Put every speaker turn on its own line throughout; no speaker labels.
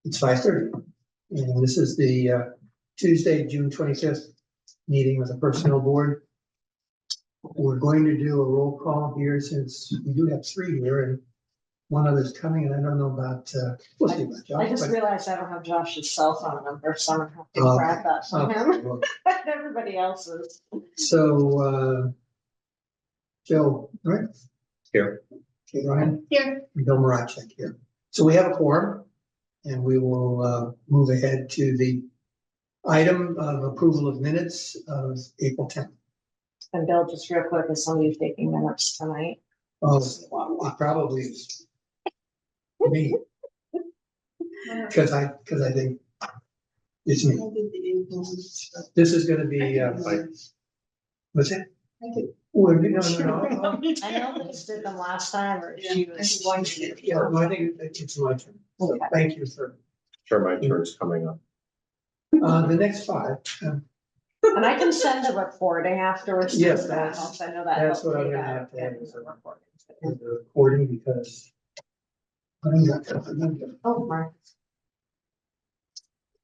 It's 5:30, and this is the Tuesday, June 25th meeting with the Personnel Board. We're going to do a roll call here since we do have three here and one other's coming, and I don't know about, we'll see about Josh.
I just realized I don't have Josh's cell phone number, so I'm gonna have to grab that from
Okay,
him.
well,
Everybody else's.
So, Joe, right?
Here.
Okay, Ryan?
Here.
And Bill Marachek here. So we have a quorum, and we will move ahead to the item of approval of minutes of April 10th.
And Bill, just real quick, is somebody taking minutes tonight?
Oh, it probably is me. Because I think it's me. This is gonna be, what's it? Oh, no.
I know that did them last time, or she was going to.
Yeah, no, I think it's my turn. So
Okay.
thank you for,
Sure, my turn's coming up.
the next five.
And I can send a recording afterwards. too,
Yes,
if that
that's-
helps. I know that.
that's
helped
what I'm
me
gonna
out
have to have
getting
is
the
a-
recording.
The recording because. I'm not.
Oh, Mark.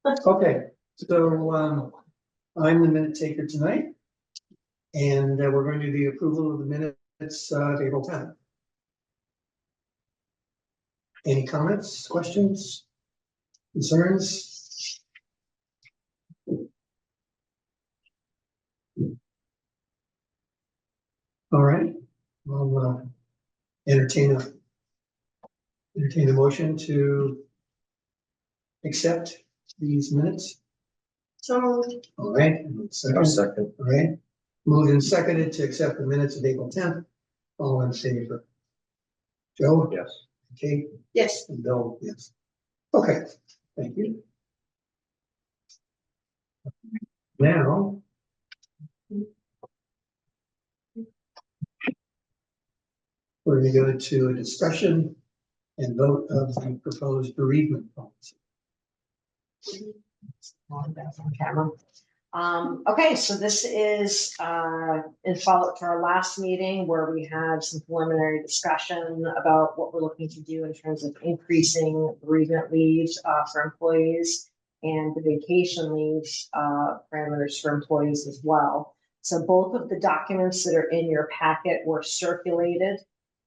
Okay, so, I'm the minute taker tonight. And we're going to do the approval of the minutes, of April 10th. Any comments, questions, concerns? All right, I'll entertain a motion to accept these minutes.
So.
All right,
A
second,
second.
all right, moved and seconded to accept the minutes of April 10th. All in favor? Joe?
Yes.
Kate?
Yes.
And Bill, yes. Okay, thank you. Now. We're going to go to a discussion and vote of the proposed bereavement policy.
Okay, so this is in follow-up to our last meeting where we had some preliminary discussion about what we're looking to do in terms of increasing bereavement leaves for employees and the vacation leaves parameters for employees as well. So both of the documents that are in your packet were circulated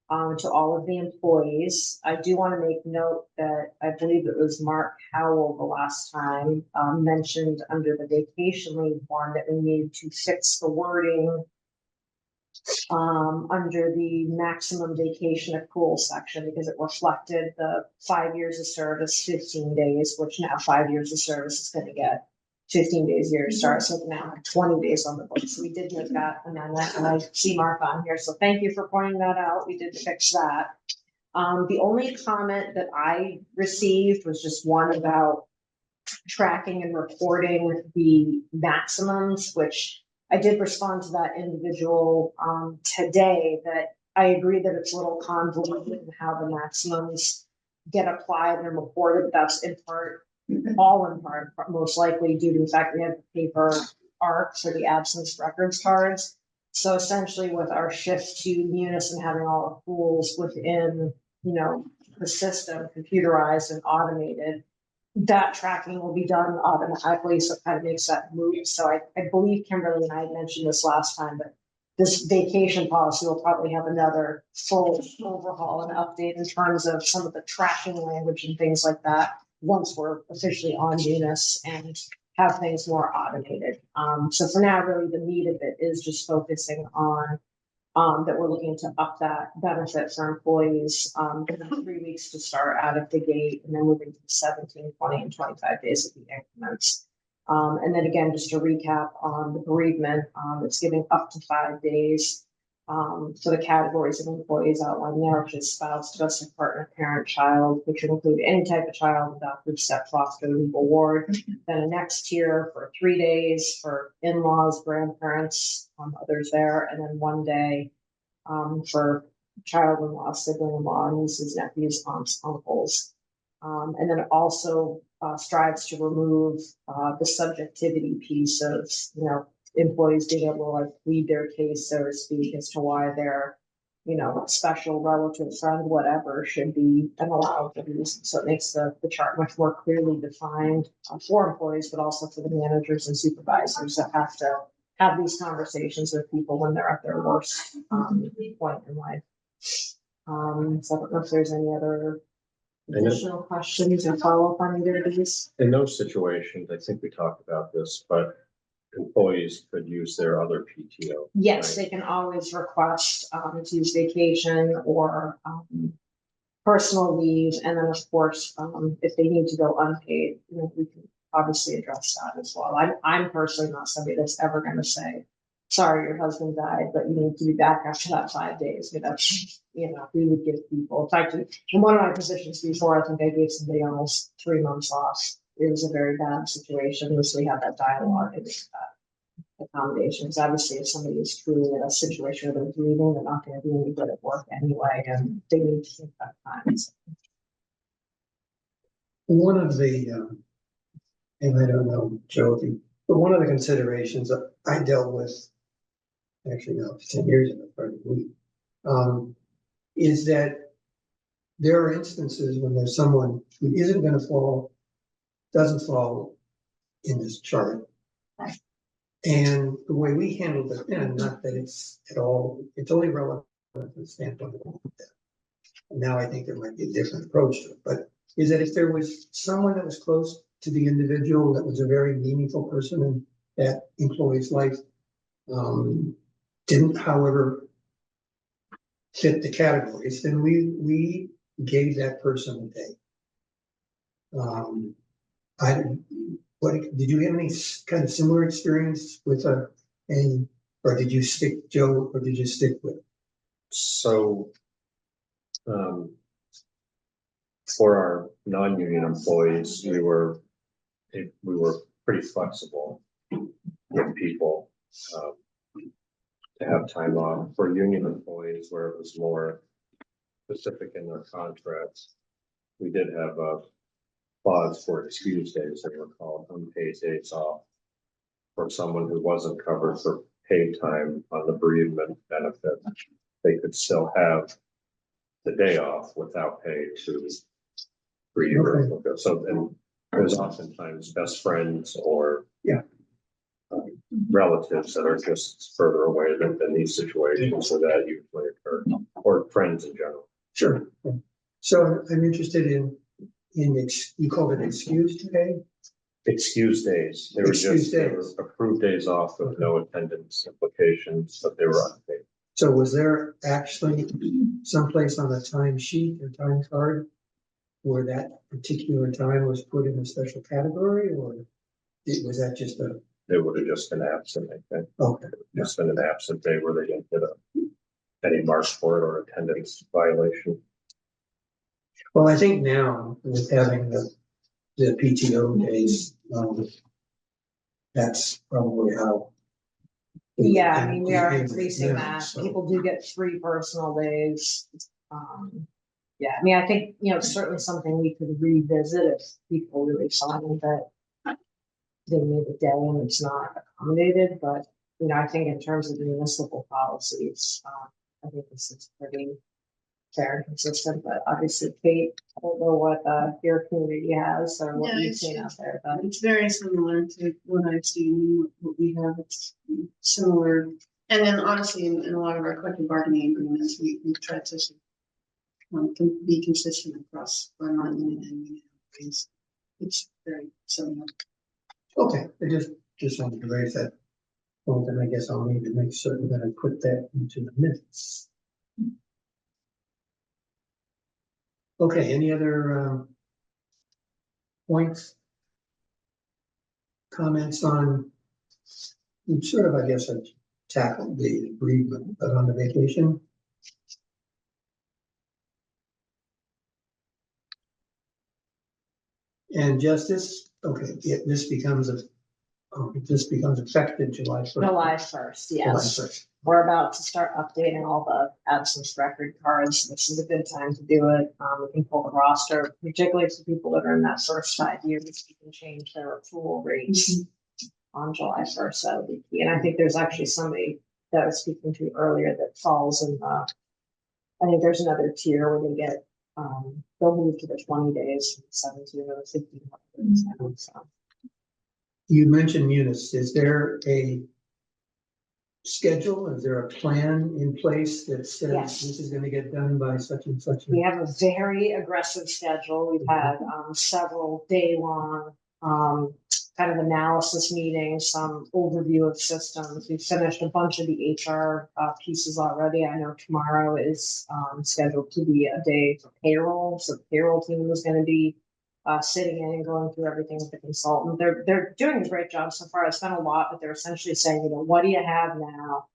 to all of the employees. I do want to make note that I believe it was Mark Howell the last time mentioned under the vacation leave form that we needed to fix the wording under the maximum vacation accrual section because it reflected the 5 years of service, 15 days, which now 5 years of service is going to get 15 days a year starts with now 20 days on the book. So we did make that amendment, and I see Mark on here. So thank you for pointing that out. We did fix that. The only comment that I received was just one about tracking and reporting the maximums, which I did respond to that individual today that I agree that it's a little convoluted in how the maximums get applied and reported. That's in part all in part, most likely due to the fact we have paper ARCs or the absence records cards. So essentially with our shift to Munis and having all the tools within, the system computerized and automated, that tracking will be done automatically. So it kind of makes that move. So I believe Kimberly and I had mentioned this last time, but this vacation policy will probably have another full overhaul and update in terms of some of the tracking language and things like that once we're officially on Munis and have things more automated. So for now, really the meat of it is just focusing on that we're looking to up that benefit for employees, 3 weeks to start out of the gate and then moving to 17, 20, and 25 days of the increments. And then again, just to recap on the bereavement, it's giving up to 5 days for the categories of employees outlined there, which is spouse, domestic partner, parent, child, which would include any type of child, adopted, step foster, legal ward. Then a next tier for 3 days for in-laws, grandparents, others there, and then 1 day for child-in-law, sibling-in-law, nieces, nephews, aunts, uncles. And then it also strives to remove the subjectivity piece of, employees being able to plead their case, so to speak, as to why they're, a special relative, friend, whatever, should be an allowed reason. So it makes the chart much more clearly defined for employees, but also for the managers and supervisors that have to have these conversations with people when they're at their worst point in life. So I don't know if there's any other additional questions or follow up on either of these.
In those situations, I think we talked about this, but employees could use their other PTO.
Yes,
right?
they can always request to use vacation or personal leave, and then of course, if they need to go unpaid, we can obviously address that as well. I'm personally not somebody that's ever going to say, sorry, your husband died, but you need to be back after that 5 days. But that's, we would give people, in fact, in one of my positions before, I think I gave somebody almost 3 months off. It was a very bad situation, so we had that dialogue and accommodations. Obviously, if somebody is truly in a situation where they're grieving, they're not going to be any good at work anyway, and they need to take that time. So,
One of the, and I don't know, Joe, but one of the considerations that I dealt with, actually no, 10 years ago, probably, is that there are instances when there's someone who isn't going to doesn't fall in this chart. And the way we handled it then, not that it's at all, it's only relevant from the standpoint of that. Now I think there might be a different approach to it, but is that if there was someone that was close to the individual that was a very meaningful person in that employee's life, didn't, however, fit the categories, then we gave that person a day. What did you have any kind of similar experience with or did you stick, Joe, or did you stick with?
So, for our non-union employees, we were pretty flexible with people to have time off. For union employees, where it was more specific in their contracts, we did have a clause for excuse days, that were called unpaid days off, for someone who wasn't covered for paid time on the bereavement benefit. They could still have the day off without pay to grieve.
Okay.
So then there's oftentimes best friends or relatives that are just further away than these situations where that usually occur, or friends in general.
Sure. So I'm interested in you called it excused pay?
Excuse days. They were
Excused
they
days.
were approved days off with no attendance implications, but they were unpaid.
So was there actually someplace on the timesheet or time card where that particular time was put in a special category, or was that just a?
They would have just been absent, I think.
Okay.
Just been an absent day where they didn't get any marks for it or attendance violation.
Well, I think now with having the PTO days, that's probably how.
yeah, I mean, we are
Yeah,
increasing that.
so.
People do get 3 personal days. Yeah, I mean, I think, certainly something we could revisit if people really find that they need a day and it's not accommodated, but, I think in terms of the municipal policies, I think this is pretty fair and consistent, but obviously, Kate, I don't know what your community has or what you've seen out there, but.
It's very similar to what I've seen, what we have, it's similar. And then honestly, in a lot of our collective bargaining agreements, we try to be consistent across our non-union and union employees. It's very similar.
Okay, I just wanted to raise that point, and I guess I'll need to make certain that I put that into the minutes. Okay, any other points? Comments on, sort of, I guess, I tackled the bereavement, but on the vacation? And justice, okay, this becomes effective July 1st.
July 1st,
July
yes.
1st.
We're about to start updating all the absence record cards. This is a good time to do it. We can pull the roster, particularly for people that are in that first 5 years. We can change their accrual rates on July 1st. That would be key. And I think there's actually somebody that I was speaking to earlier that falls in the I think there's another tier where they get, they'll move to the 20 days, 17 or 15 days now, so.
You mentioned Munis. Is there a schedule? Is there a plan in place that says
Yes.
this is gonna get done by such and such?
We have a very aggressive schedule. We've had several day-long kind of analysis meetings, some overview of systems. We've finished a bunch of the HR pieces already. I know tomorrow is scheduled to be a day for payroll, so the payroll team is going to be sitting in and going through everything with the consultant. They're doing a great job so far. It's been a lot, but they're essentially saying, you know, what do you have now?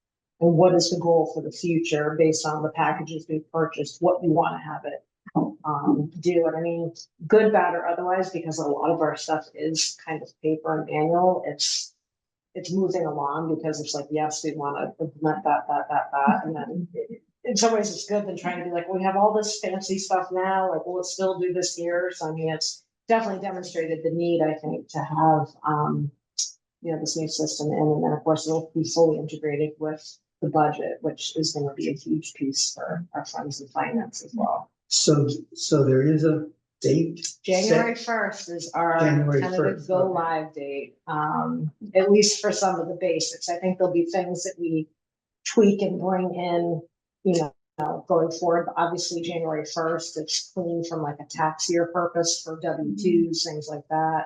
And what is the goal for the future based on the packages we've purchased, what you want to have it do. And I mean, good, bad, or otherwise, because a lot of our stuff is kind of paper and manual. It's moving along because it's like, yes, we want to implement that. And then in some ways it's good than trying to be like, we have all this fancy stuff now, like, well, let's still do this here. So I mean, it's definitely demonstrated the need, I think, to have, you know, this new system in, and then of course it'll be fully integrated with the budget, which is going to be a huge piece for our funds and finance as well.
So there is a date?
January
set?
1st is our
January
tentative
1st,
go
okay.
live date, at least for some of the basics. I think there'll be things that we tweak and bring in, you know, going forward. But obviously, January 1st, it's clean from like a tax year purpose for W-2s, things like that.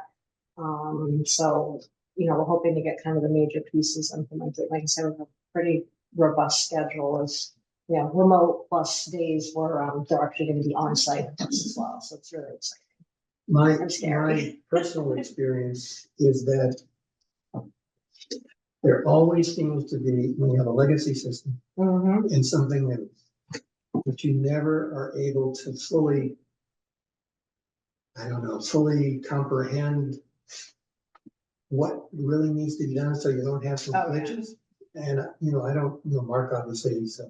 So, you know, we're hoping to get kind of the major pieces implemented. Like I said, we have a pretty robust schedule of, you know, remote plus days where they're actually going to be on site as well. So it's really exciting.
My personal experience is that there always seems to be, when you have a legacy system and something new, but you never are able to fully, I don't know, fully comprehend what really needs to be done so you don't have some
Oh, yeah.
glitches. And, you know, I don't, you know, Mark obviously, he's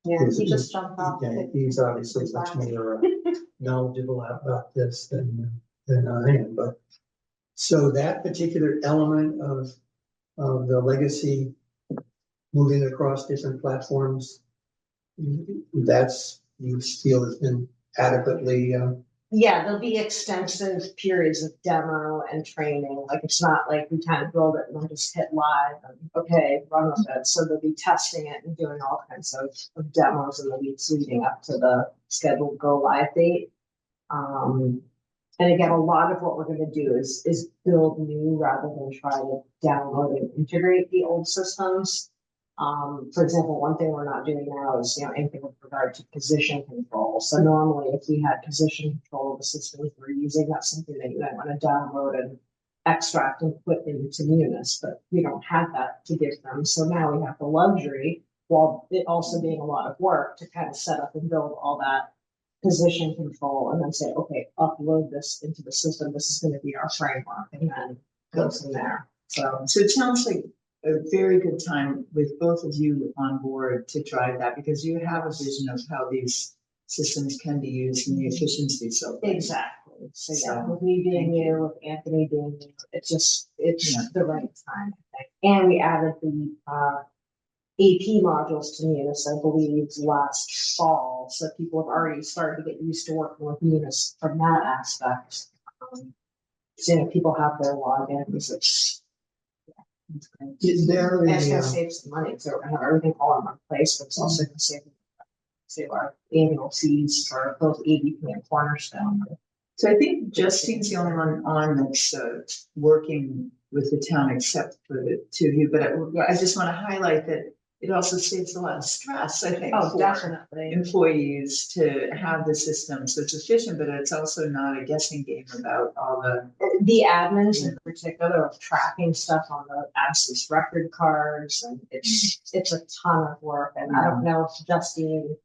Yeah, he just jumped off.
yeah, he's obviously much more knowledgeable about this than I am, but so that particular element of the legacy moving across different platforms, that's, you feel has been adequately,
Yeah, there'll be extensive periods of demo and training. Like, it's not like we kind of build it and then just hit live and okay, run with it. So they'll be testing it and doing all kinds of demos in the weeks leading up to the scheduled go live date. And again, a lot of what we're going to do is build new rather than try to download and integrate the old systems. For example, one thing we're not doing now is, you know, anything with regard to position control. So normally if we had position control of the systems we're using, that's something that you might want to download and extract and put into Munis, but we don't have that to give them. So now we have the luxury, while it also being a lot of work, to kind of set up and build all that position control and then say, okay, upload this into the system. This is going to be our framework, and then go from there. So
it sounds like a very good time with both of you on board to drive that, because you have a vision of how these systems can be used and the efficiency. So
exactly. So yeah,
So,
with me being
thank you.
new, with Anthony being new, it's
Yeah.
the right time, I think. And we added the AP modules to Munis, I believe, last fall. So people have already started to get used to working with Munis from that aspect. So, you know, people have their logins.
is there
And it's
a,
gonna save some money, so we're gonna have everything all in one place, but it's also gonna save our annual fees for both ADP and Cornerstone.
So I think Justine's the only one on that's working with the town except for the two of you. But I just want to highlight that it also saves a lot of stress, I think,
Oh,
for
definitely.
employees to have the system so it's efficient, but it's also not a guessing game about all
The admins in particular of tracking stuff on the absence record cards, and it's a ton of work. And I don't know if Justine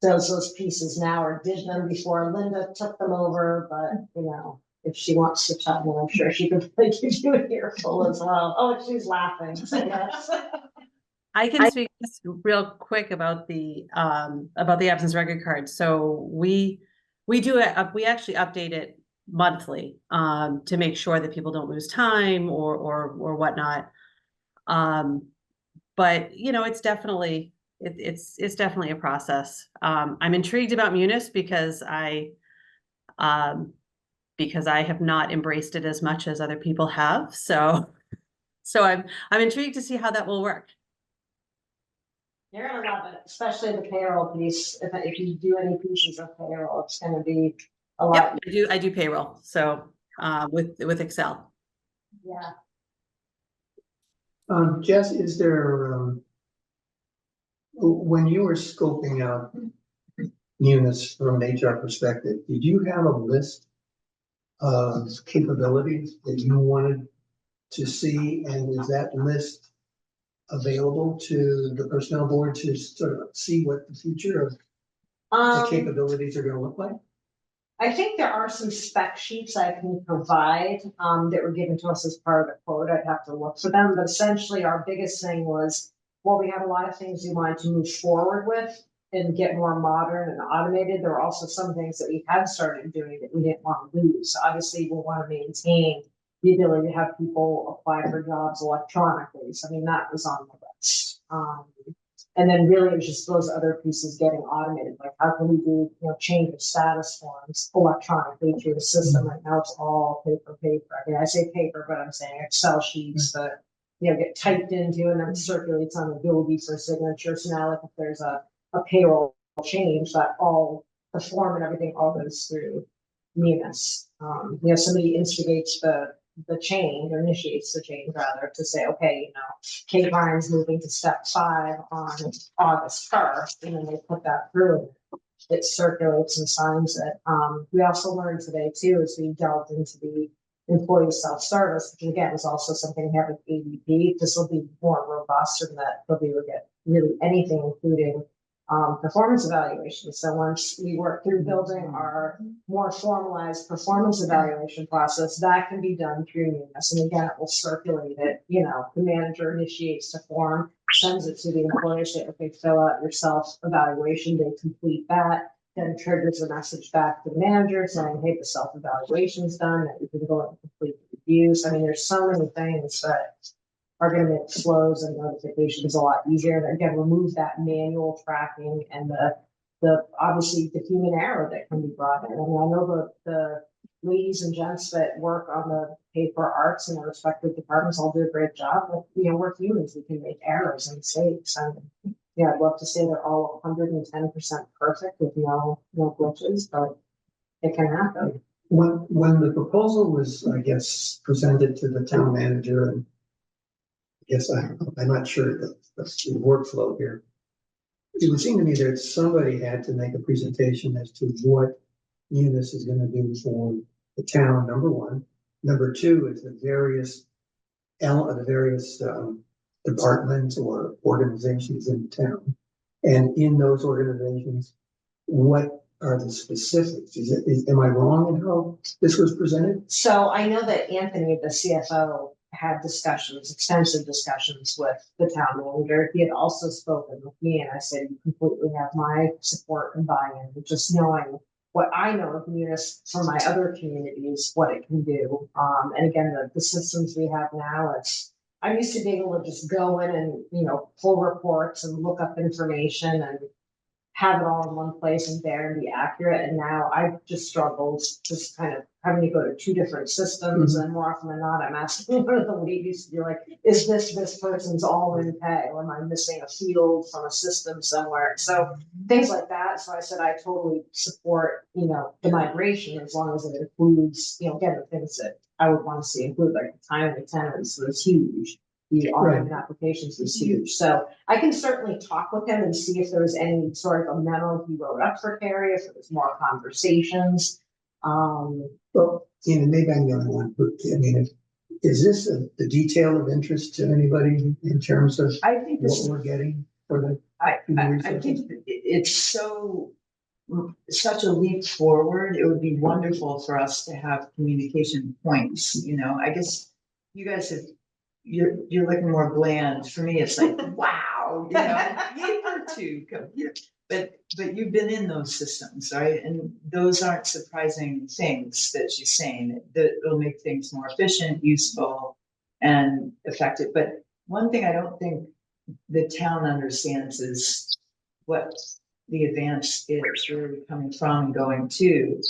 does those pieces now or did them before Linda took them over, but you know, if she wants to chat, well, I'm sure she could give you an earful as well. Oh, she's laughing. So yes.
I can speak just real quick about the absence record card. So we actually update it monthly to make sure that people don't lose time or whatnot. But you know, it's definitely it's definitely a process. I'm intrigued about Munis because I have not embraced it as much as other people have. So I'm intrigued to see how that will work.
You're gonna love it, especially the payroll piece. If you do any pieces of payroll, it's gonna be a lot.
Yep, I do payroll. So with Excel.
Yeah.
Jess, is there, when you were scoping out Munis from an HR perspective, did you have a list of capabilities that you wanted to see? And is that list available to the personnel board to sort of see what the future of the capabilities are gonna look like?
I think there are some spec sheets I can provide, that were given to us as part of the quote. I'd have to look for them, but essentially our biggest thing was, well, we have a lot of things we wanted to move forward with and get more modern and automated. There were also some things that we had started doing that we didn't want to lose. So obviously, we want to maintain the ability to have people apply for jobs electronically. So I mean, that was on the list. And then really it was just those other pieces getting automated, like how can we do, change of status forms electronically through the system? Right now it's all paper. I mean, I say paper, but I'm saying Excel sheets that, get typed into and then it circulates on Adobe for signature. So now like if there's a payroll change, that all the form and everything all goes through Munis. Somebody instigates the change or initiates the change rather to say, okay, Kate Ryan's moving to step 5 on August 1st, and then they put that through. It circulates and signs it. We also learned today too, as we delved into the employee self-service, which again is also something we have with ADP. This will be more robust in that they'll be able to get really anything, including performance evaluations. So once we work through building our more formalized performance evaluation process, that can be done through Munis. And again, it will circulate it. The manager initiates the form, sends it to the employer, say, okay, fill out your self-evaluation. They complete that, then triggers a message back to the manager saying, hey, the self-evaluation's done, that you can go and complete the reviews. I mean, there's so many things that are going to make flows and notifications a lot easier. And again, remove that manual tracking and the obviously the human error that can be brought in. I mean, I know the ladies and gents that work on the paper arts in their respective departments all do a great job. But we're humans, we can make errors and mistakes. And I'd love to say they're all 110% perfect with no glitches, but it can happen.
When the proposal was, I guess, presented to the town manager, and yes, I'm not sure the workflow here. It would seem to me that somebody had to make a presentation as to what Munis is going to do for the town, number one. Number two is the various departments or organizations in the town. And in those organizations, what are the specifics? Am I wrong in how this was presented?
So I know that Anthony, the CFO, had extensive discussions with the town manager. He had also spoken with me, and I said, you completely have my support and buy-in, just knowing what I know of Munis from my other communities, what it can do. And again, the systems we have now, I'm used to being able to just go in and, pull reports and look up information and have it all in one place and there and be accurate. And now I've just struggled just kind of having to go to 2 different systems. And more often than not, I'm asking one of the ladies to be like, is this person's all in pay? Or am I missing a field from a system somewhere? So things like that. So I said, I totally support, the migration as long as it includes, again, the things that I would want to see include, like the time and attendance was huge. The online applications was huge. So I can certainly talk with him and see if there was any sort of a memo he wrote up for Carrie, if there was more conversations.
Well, maybe I'm the only one, but is this the detail of interest to anybody in terms of
I think
what we're getting for the?
I think it's such a leap forward. It would be wonderful for us to have communication points. I guess you guys have. You're looking more bland. For me, it's like, wow, paper to computer. But you've been in those systems, right? And those aren't surprising things that she's saying. That it'll make things more efficient, useful, and effective. But one thing I don't think the town understands is what the advance is really coming from and going to,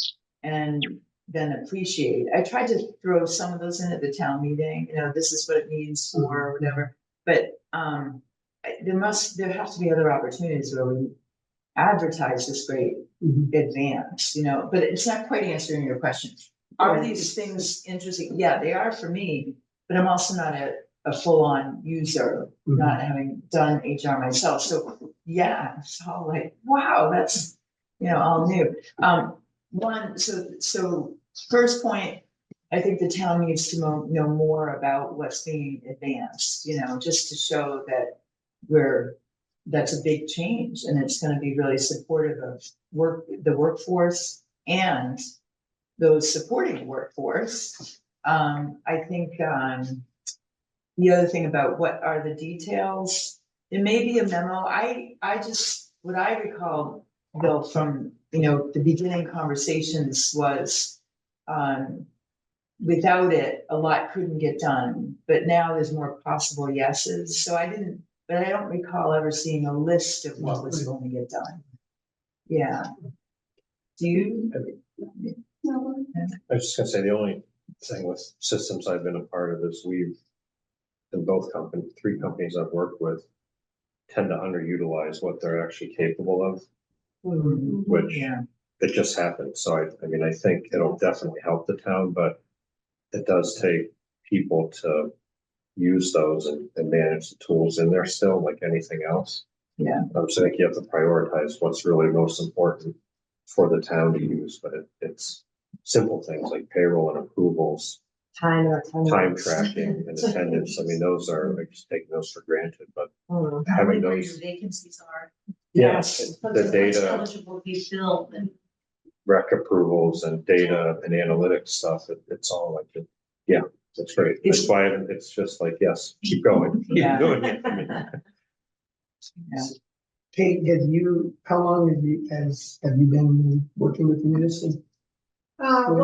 and then appreciate. I tried to throw some of those in at the town meeting, this is what it means for whatever, but, there have to be other opportunities where we advertise this great
Mhm.
advance, but it's not quite answering your question. Are these things interesting? Yeah, they are for me, but I'm also not a full-on user, not having done HR myself. So yeah, it's all like, wow, that's, all new. So first point, I think the town needs to know more about what's being advanced, just to show that that's a big change and it's gonna be really supportive of the workforce and those supporting workforce. I think, the other thing about what are the details, it may be a memo. What I recall, Bill, from, the beginning conversations was, without it, a lot couldn't get done, but now there's more possible yeses. So but I don't recall ever seeing a list of what was going to get done. Yeah. Do you?
I was just gonna say, the only thing with systems I've been a part of is in both three companies I've worked with, tend to underutilize what they're actually capable of, which
Yeah.
it just happened. So I think it'll definitely help the town, but it does take people to use those and manage the tools in there still, like anything else.
Yeah.
So I think you have to prioritize what's really most important for the town to use, but it's simple things like payroll and approvals, time tracking and attendance. I mean, those are, I just taking those for granted, but having
Where
those,
your vacancies are.
yes, the data,
Eligible to be filled and.
rec approvals and data and analytics stuff, it's all like, yeah, that's great. That's why it's just like, yes, keep going, keep
Yeah.
doing it. I mean,
Yeah.
Kate, how long have you been working with Munis?
Well,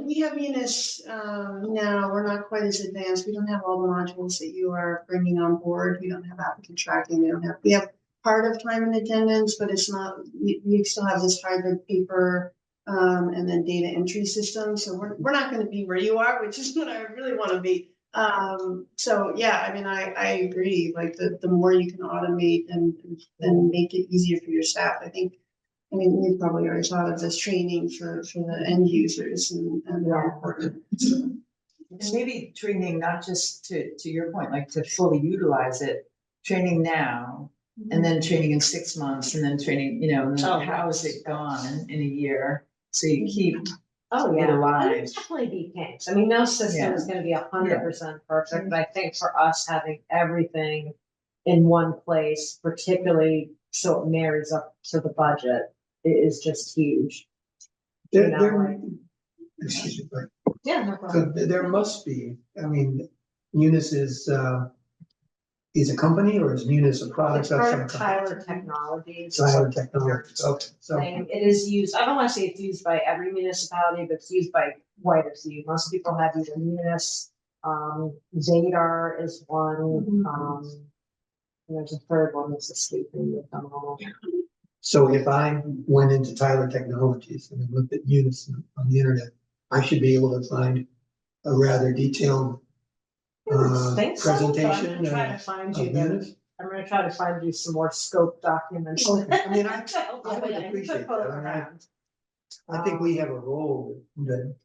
we have Munis, now, we're not quite as advanced, we don't have all the modules that you are bringing on board, we don't have applicant tracking, we have part of time and attendance, but it's not, we still have this hybrid paper, and then data entry system, so we're not gonna be where you are, which is what I really wanna be. So, yeah, I agree, like, the more you can automate and make it easier for your staff, I think. We've probably already thought of this training for the end users and more important.
And maybe training, not just to your point, like to fully utilize it, training now, and then training in 6 months, and then training, and then how is it gone in a year? So you keep
Oh,
it
yeah, and
alive.
there's definitely be kinks. No system is gonna be 100% perfect, but I think for us having everything in one place, particularly so it marries up to the budget, is just huge.
Excuse me, but
Yeah, no problem.
there must be, Munis is a company, or is Munis a product
It's
of
part
some
of
company?
Tyler Technologies.
Tyler Technologies, okay, so.
Thing. It is used, I don't wanna say it's used by every municipality, but it's used by quite a few. Most people have either Munis, Zadar is one, there's a third one that's escaping with them all.
So if I went into Tyler Technologies and looked at Munis on the internet, I should be able to find a rather detailed
Think so, but I'm
presentation
gonna try to find you
of Munis.
I'm gonna try to find you some more scope documents.
Okay. I would
Yeah,
appreciate
put
that.
around.
I think we have a role that,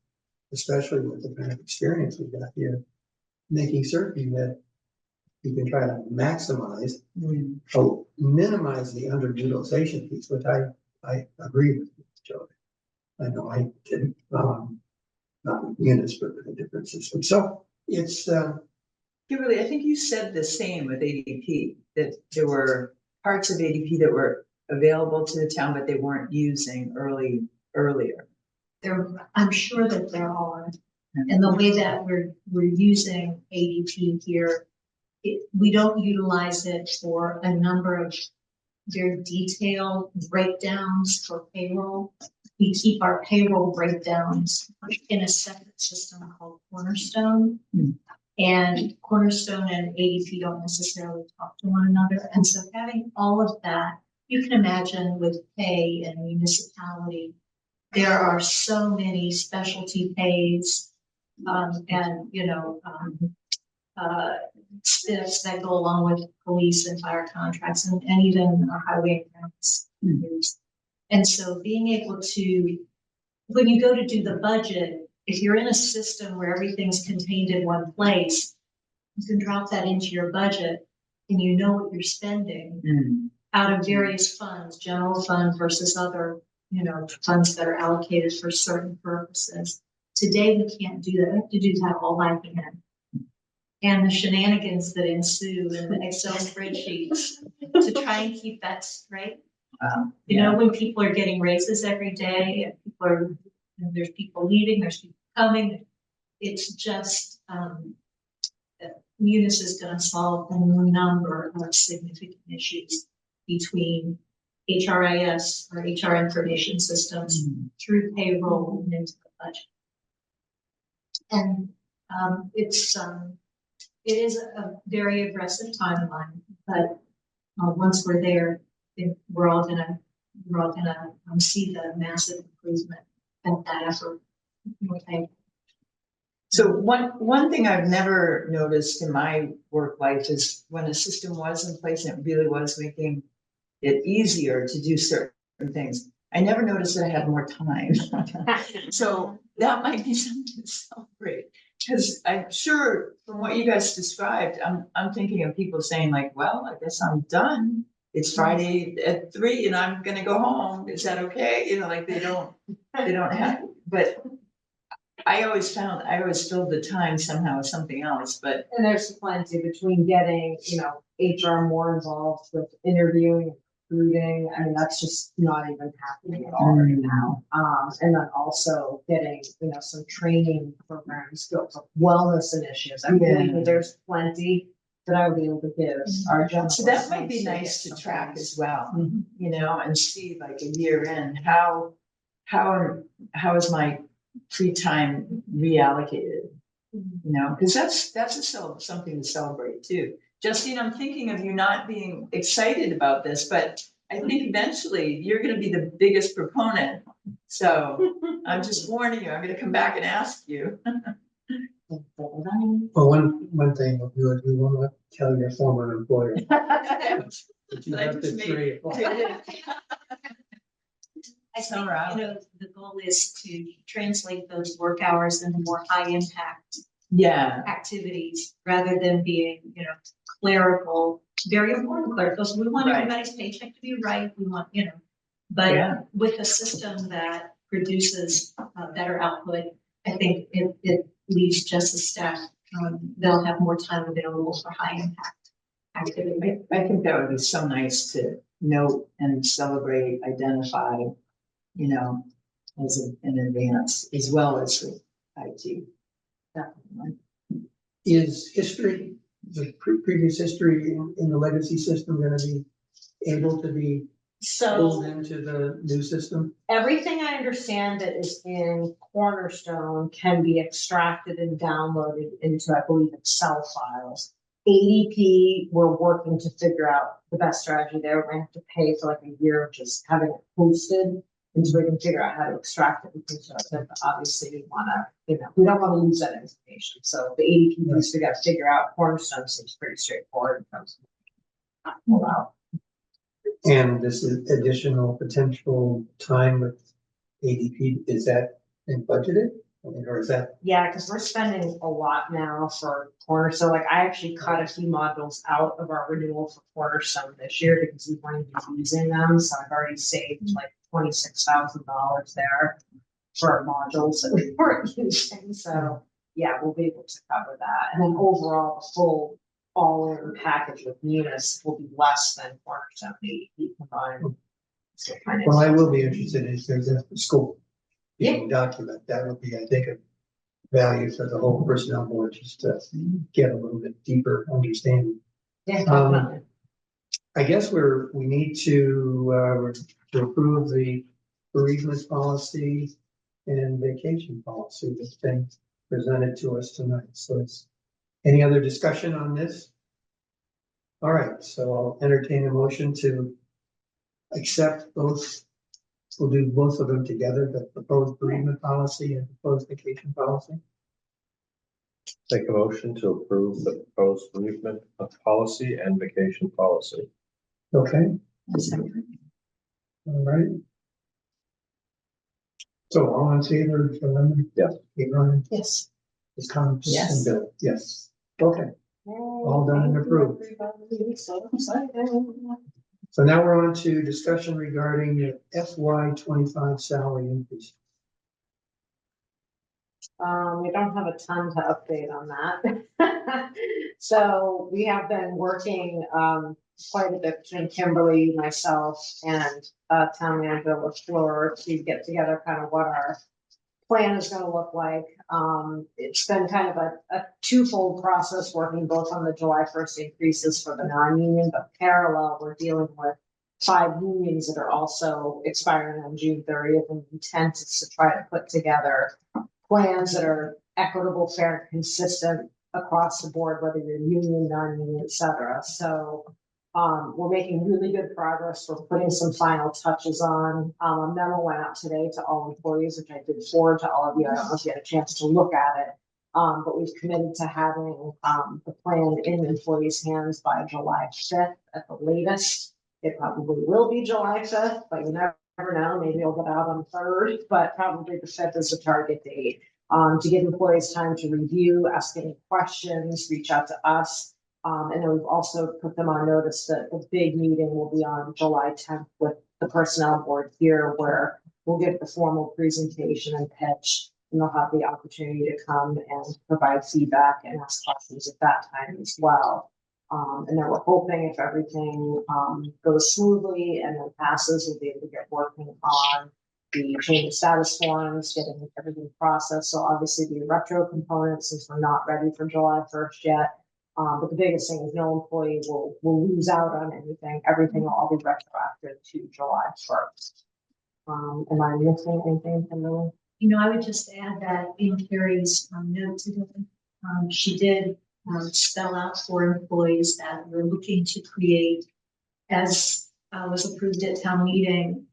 especially with the kind of experience we've got here, making certain that we can try to maximize or minimize the underutilization piece, which I agree with Joe. I know I didn't, not with Munis, but with a different system. So it's,
Kimberly, I think you said the same with ADP, that there were parts of ADP that were available to the town, but they weren't using earlier.
I'm sure that there are, and the way that we're using ADP here, we don't utilize it for a number of very detailed breakdowns for payroll. We keep our payroll breakdowns in a separate system called Cornerstone. And Cornerstone and ADP don't necessarily talk to one another. And so having all of that, you can imagine with pay and municipality, there are so many specialty pays, and, spiffs that go along with police and fire contracts and even our highway accounts. And so being able to, when you go to do the budget, if you're in a system where everything's contained in one place, you can drop that into your budget and you know what you're spending out of various funds, general fund versus other, funds that are allocated for certain purposes. Today, we can't do that. We have to do that all by hand. And the shenanigans that ensue in the Excel spreadsheets to try and keep that straight. When people are getting raises every day and people are, there's people leaving, there's people coming. It's just, Munis is going to solve a number of significant issues between HRIS or HR information systems through payroll and into the budget. And it is a very aggressive timeline, but once we're there, we're all gonna see the massive improvement and that effort. Okay.
So one thing I've never noticed in my work life is when a system was in place and it really was making it easier to do certain things, I never noticed that I had more time. So that might be something to celebrate. Because I'm sure from what you guys described, I'm thinking of people saying like, well, I guess I'm done. It's Friday at 3 and I'm gonna go home. Is that okay? Like they don't have, but I always filled the time somehow with something else, but.
And there's plenty between getting, HR more involved with interviewing, recruiting. I mean, that's just not even happening at all right now. And then also getting, some training programs, wellness initiatives. I mean, there's plenty that I would be able to give our general.
So that might be nice to track as well, and see like a year in, how is my free time reallocated? Because that's something to celebrate too. Justine, I'm thinking of you not being excited about this, but I think eventually you're going to be the biggest proponent. So I'm just warning you, I'm going to come back and ask you.
Well, one thing we'll do is we will not tell your former employer. That you
But I
left
just
at
made-
3 o'clock.
I think,
Alright.
the goal is to translate those work hours into more high impact
Yeah,
activities rather than being, clerical, very important clerical. So we want
Right.
everybody's paycheck to be right. We want, but
Yeah.
with a system that produces better output, I think it leaves justice staff, they'll have more time available for high impact activity.
I think that would be so nice to note and celebrate, identify, in advance, as well as with IT. Definitely.
Is history, the previous history in the legacy system gonna be able to be pulled
So
into the new system?
everything I understand that is in Cornerstone can be extracted and downloaded into, I believe, Excel files. ADP, we're working to figure out the best strategy there. We're gonna have to pay for like a year of just having it posted until we can figure out how to extract it and post it. But obviously we wanna, we don't wanna lose that information. So the ADP piece, we gotta figure out. Cornerstone seems pretty straightforward in terms of pull out.
And this is additional potential time with ADP, is that in budgeted? Or is that,
Yeah, because we're spending a lot now for Cornerstone. Like I actually cut a few modules out of our renewal for Cornerstone this year because we weren't even using them. So I've already saved like $26,000 there for modules that we weren't using. So yeah, we'll be able to cover that. And then overall, the full all-in package with Munis will be less than Cornerstone ADP combined. So kind of-
well, I will be interested if there's a scope being document, that would be, I think, a value for the whole personnel board, just to get a little bit deeper understanding.
Yeah, definitely.
I guess we need to approve the bereavement policy and vacation policy that's been presented to us tonight. So it's Any other discussion on this? All right, so I'll entertain a motion to accept both. We'll do both of them together, the proposed bereavement policy and proposed vacation policy.
Make a motion to approve the proposed bereavement policy and vacation policy.
Okay, all right. So all in favor, Joanne?
Yes.
Ryan?
Yes.
Ms. Combs?
Yes.
And Bill? Yes. Okay, all done and approved.
So excited.
So now we're on to discussion regarding the FY 25 salary increase.
We don't have a ton to update on that. So we have been working, quite a bit between Kimberly, myself, and, town manager LaFleur to get together kind of what our plan is gonna look like. It's been kind of a twofold process, working both on the July 1st increases for the non-union, but parallel, we're dealing with 5 unions that are also expiring on June 30th, and the intent is to try to put together plans that are equitable, fair, and consistent across the board, whether you're union, non-union, et cetera. So we're making really good progress. We're putting some final touches on. A memo went out today to all employees, which I did forward to all of you. I don't know if you had a chance to look at it. But we've committed to having the plan in employees' hands by July 5th at the latest. It probably will be July 5th, but you never know. Maybe it'll get out on the 3rd, but probably the 5th is the target date. To give employees time to review, ask any questions, reach out to us. And then we've also put them on notice that the big meeting will be on July 10th with the personnel board here, where we'll give the formal presentation and pitch, and they'll have the opportunity to come and provide feedback and ask questions at that time as well. And then we're hoping if everything goes smoothly and then passes, we'll be able to get working on the change of status forms, getting everything processed. So obviously the retro component, since we're not ready for July 1st yet. But the biggest thing is no employee will lose out on anything. Everything will all be retroactive to July 1st. Am I missing anything from the?
You know, I would just add that in Carrie's note today, she did spell out for employees that we're looking to create, as was approved at town meeting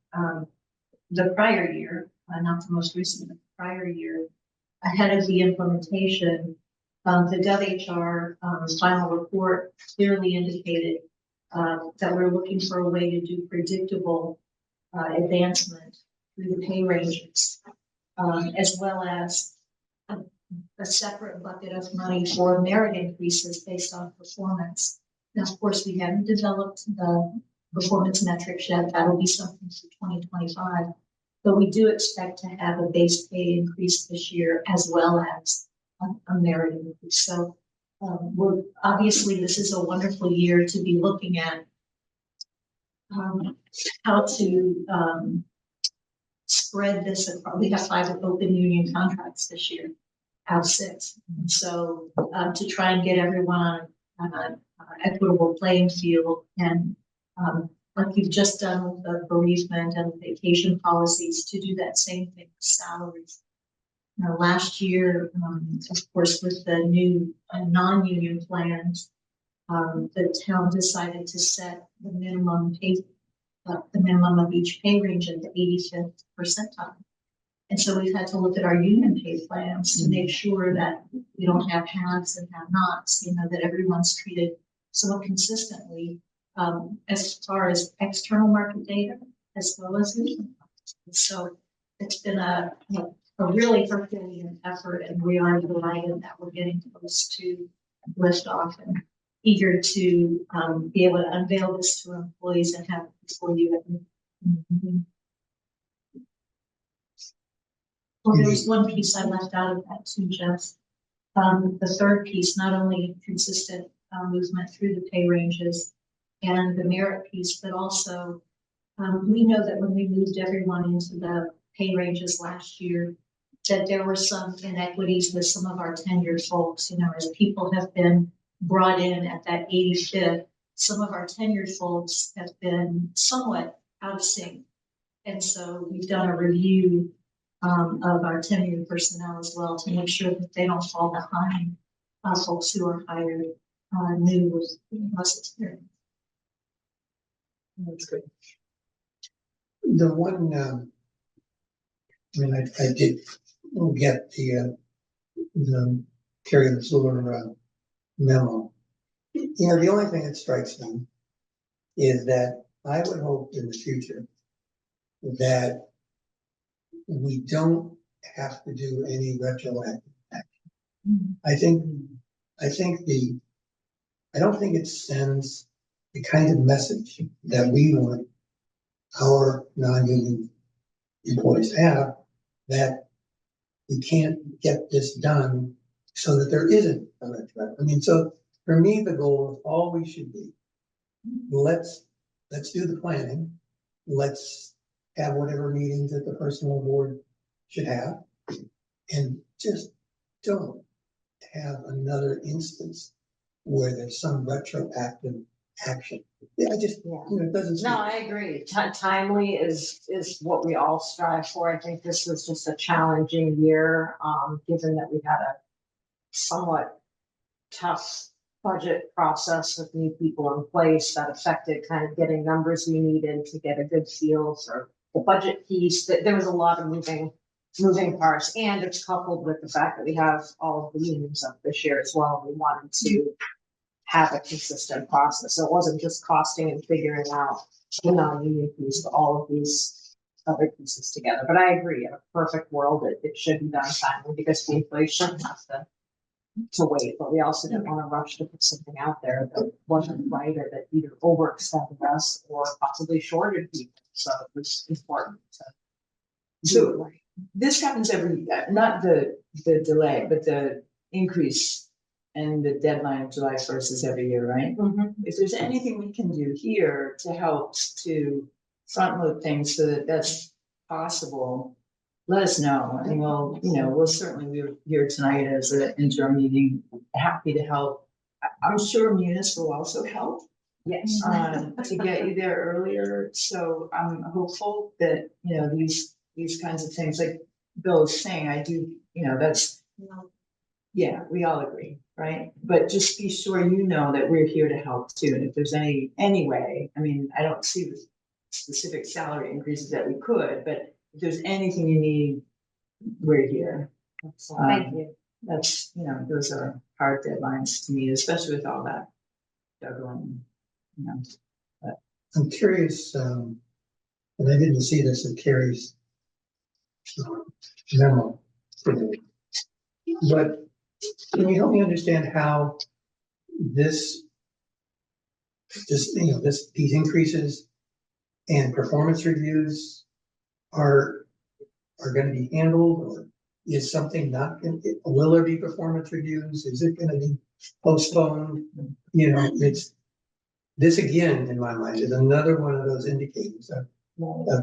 the prior year, not the most recent, but the prior year, ahead of the implementation. The GovHR final report clearly indicated that we're looking for a way to do predictable advancement through the pay ranges, as well as a separate bucket of money for merit increases based on performance. Now, of course, we haven't developed the performance metrics yet. That'll be something for 2025. But we do expect to have a base pay increase this year, as well as a merit increase. So we're obviously, this is a wonderful year to be looking at how to spread this across. We have 5 open union contracts this year, out of 6. And so to try and get everyone on an equitable playing field, and like you've just done with the bereavement and vacation policies, to do that same thing with salaries. Now, last year, of course, with the new non-union plans, the town decided to set the minimum pay, the minimum of each pay range at the 85th percentile. And so we've had to look at our union pay plans to make sure that we don't have haves and have-nots, you know, that everyone's treated somewhat consistently, as far as external market data, as well as union. So it's been a really Herculean effort, and we are delighted that we're getting close to lift off, and eager to be able to unveil this to employees and have it before you. Well, there was one piece I left out of that too, Jess. The third piece, not only consistent movement through the pay ranges and the merit piece, but also we know that when we moved everyone into the pay ranges last year, that there were some inequities with some of our tenured folks. You know, as people have been brought in at that 85th, some of our tenured folks have been somewhat out of sync. And so we've done a review of our tenured personnel as well, to make sure that they don't fall behind folks who are hired, new with less experience.
That's good.
The one, I mean, I did get the Carrie LaFleur memo. You know, the only thing that strikes me is that I would hope in the future that we don't have to do any retroactive action. I don't think it sends the kind of message that we want our non-union employees to have, that we can't get this done so that there isn't a retroactive. I mean, so for me, the goal always should be, let's do the planning. Let's have whatever meetings that the personnel board should have, and just don't have another instance where there's some retroactive action. Yeah, it doesn't.
No, I agree. Timely is what we all strive for. I think this was just a challenging year, given that we had a somewhat tough budget process with new people in place that affected kind of getting numbers we needed to get a good feel for the budget piece. That there was a lot of moving parts, and it's coupled with the fact that we have all of the unions up this year as well. We wanted to have a consistent process. So it wasn't just costing and figuring out the non-union piece, but all of these other pieces together. But I agree, in a perfect world, it should be done timely because the inflation has to wait. But we also didn't want to rush to put something out there that wasn't right, or that either overextended us or possibly shorted people. So it was important to do it right.
This happens every, not the delay, but the increase and the deadline of July 1st is every year, right? If there's anything we can do here to help to front load things so that that's possible, let us know. And we'll certainly, we're here tonight as an interim meeting, happy to help. I'm sure Munis will also help.
Yes.
To get you there earlier. So I'm hopeful that, these kinds of things, like Bill is saying, I do, that's, yeah, we all agree, right? But just be sure that we're here to help too. And if there's any way, I mean, I don't see the specific salary increases that we could, but if there's anything you need, we're here.
Thank you.
That's, those are hard deadlines to meet, especially with all that juggling,
I'm curious, and I didn't see this in Carrie's memo today, but can you help me understand how these increases and performance reviews are going to be handled, or is something not, will there be performance reviews? Is it going to be postponed? It's, this again, in my mind, is another one of those indicators of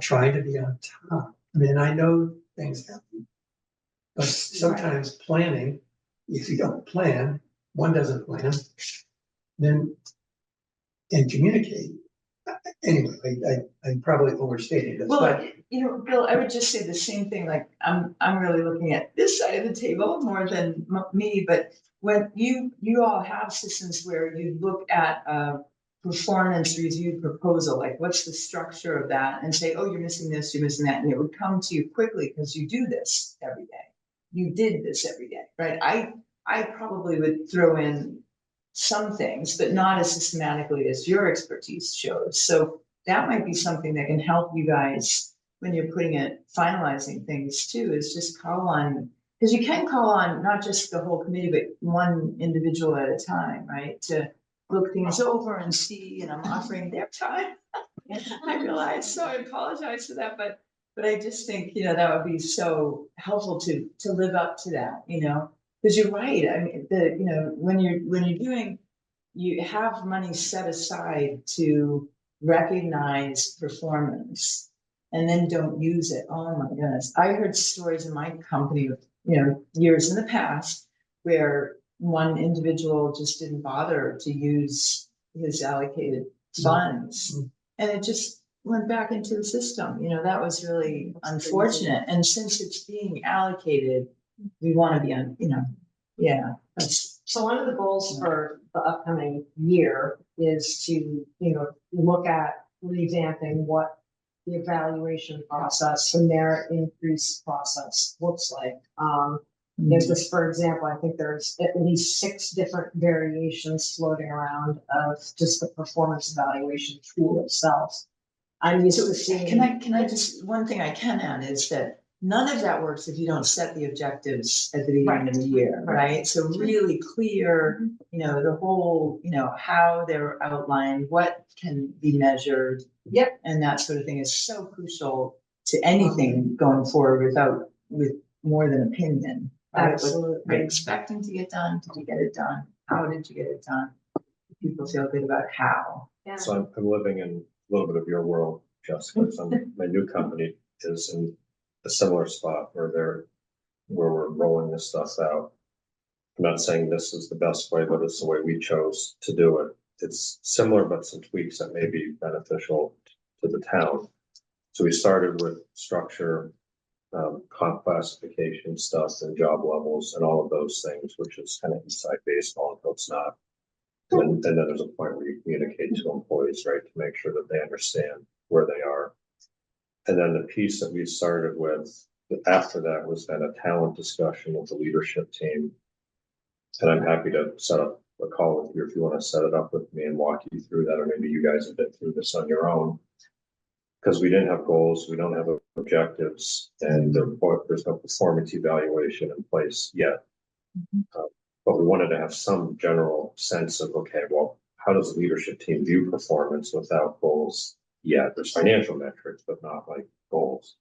trying to be on top. I mean, I know things happen, but sometimes planning, if you don't plan, one doesn't plan, then, and communicate. Anyway, I probably overstated it.
Well,
but
Bill, I would just say the same thing. Like I'm really looking at this side of the table more than me. But when you all have systems where you look at a performance review proposal, like what's the structure of that, and say, oh, you're missing this, you're missing that, and it would come to you quickly because you do this every day. You did this every day, right? I probably would throw in some things, but not as systematically as your expertise shows. So that might be something that can help you guys when you're putting it, finalizing things too, is just call on, because you can call on not just the whole committee, but one individual at a time, right? To look things over and see, and I'm offering their time. I realize, so I apologize for that, but I just think, that would be so helpful to live up to that, because you're right. I mean, when you're doing, you have money set aside to recognize performance and then don't use it. Oh my goodness. I heard stories in my company, years in the past where one individual just didn't bother to use his allocated funds. And it just went back into the system. That was really unfortunate. And since it's being allocated, we want to be on, Yeah, that's,
So one of the goals for the upcoming year is to, look at revamping what the evaluation process, the merit increase process looks like. There's this, for example, I think there's at least 6 different variations floating around of just the performance evaluation tool itself. I'm used to seeing.
can I just, one thing I can add is that none of that works if you don't set the objectives at the beginning of the year, right? So really clear, the whole, how they're outlined, what can be measured.
Yep.
And that sort of thing is so crucial to anything going forward with more than opinion. Right?
Absolutely.
What are you expecting to get done? Did you get it done? How did you get it done? People feel good about how.
Yeah.
So I'm living in a little bit of your world, Jessica. So my new company is in a similar spot where we're rolling this stuff out. I'm not saying this is the best way, but it's the way we chose to do it. It's similar, but some tweaks that may be beneficial to the town. So we started with structure, comp classification stuff and job levels and all of those things, which is kind of inside baseball until it's not. And then there's a point where you communicate to employees, right, to make sure that they understand where they are. And then the piece that we started with after that was then a talent discussion with the leadership team. And I'm happy to set up a call with you if you want to set it up with me and walk you through that, or maybe you guys have been through this on your own. Because we didn't have goals, we don't have objectives, and there's no performance evaluation in place yet. But we wanted to have some general sense of, okay, well, how does the leadership team view performance without goals yet? There's financial metrics, but not like goals.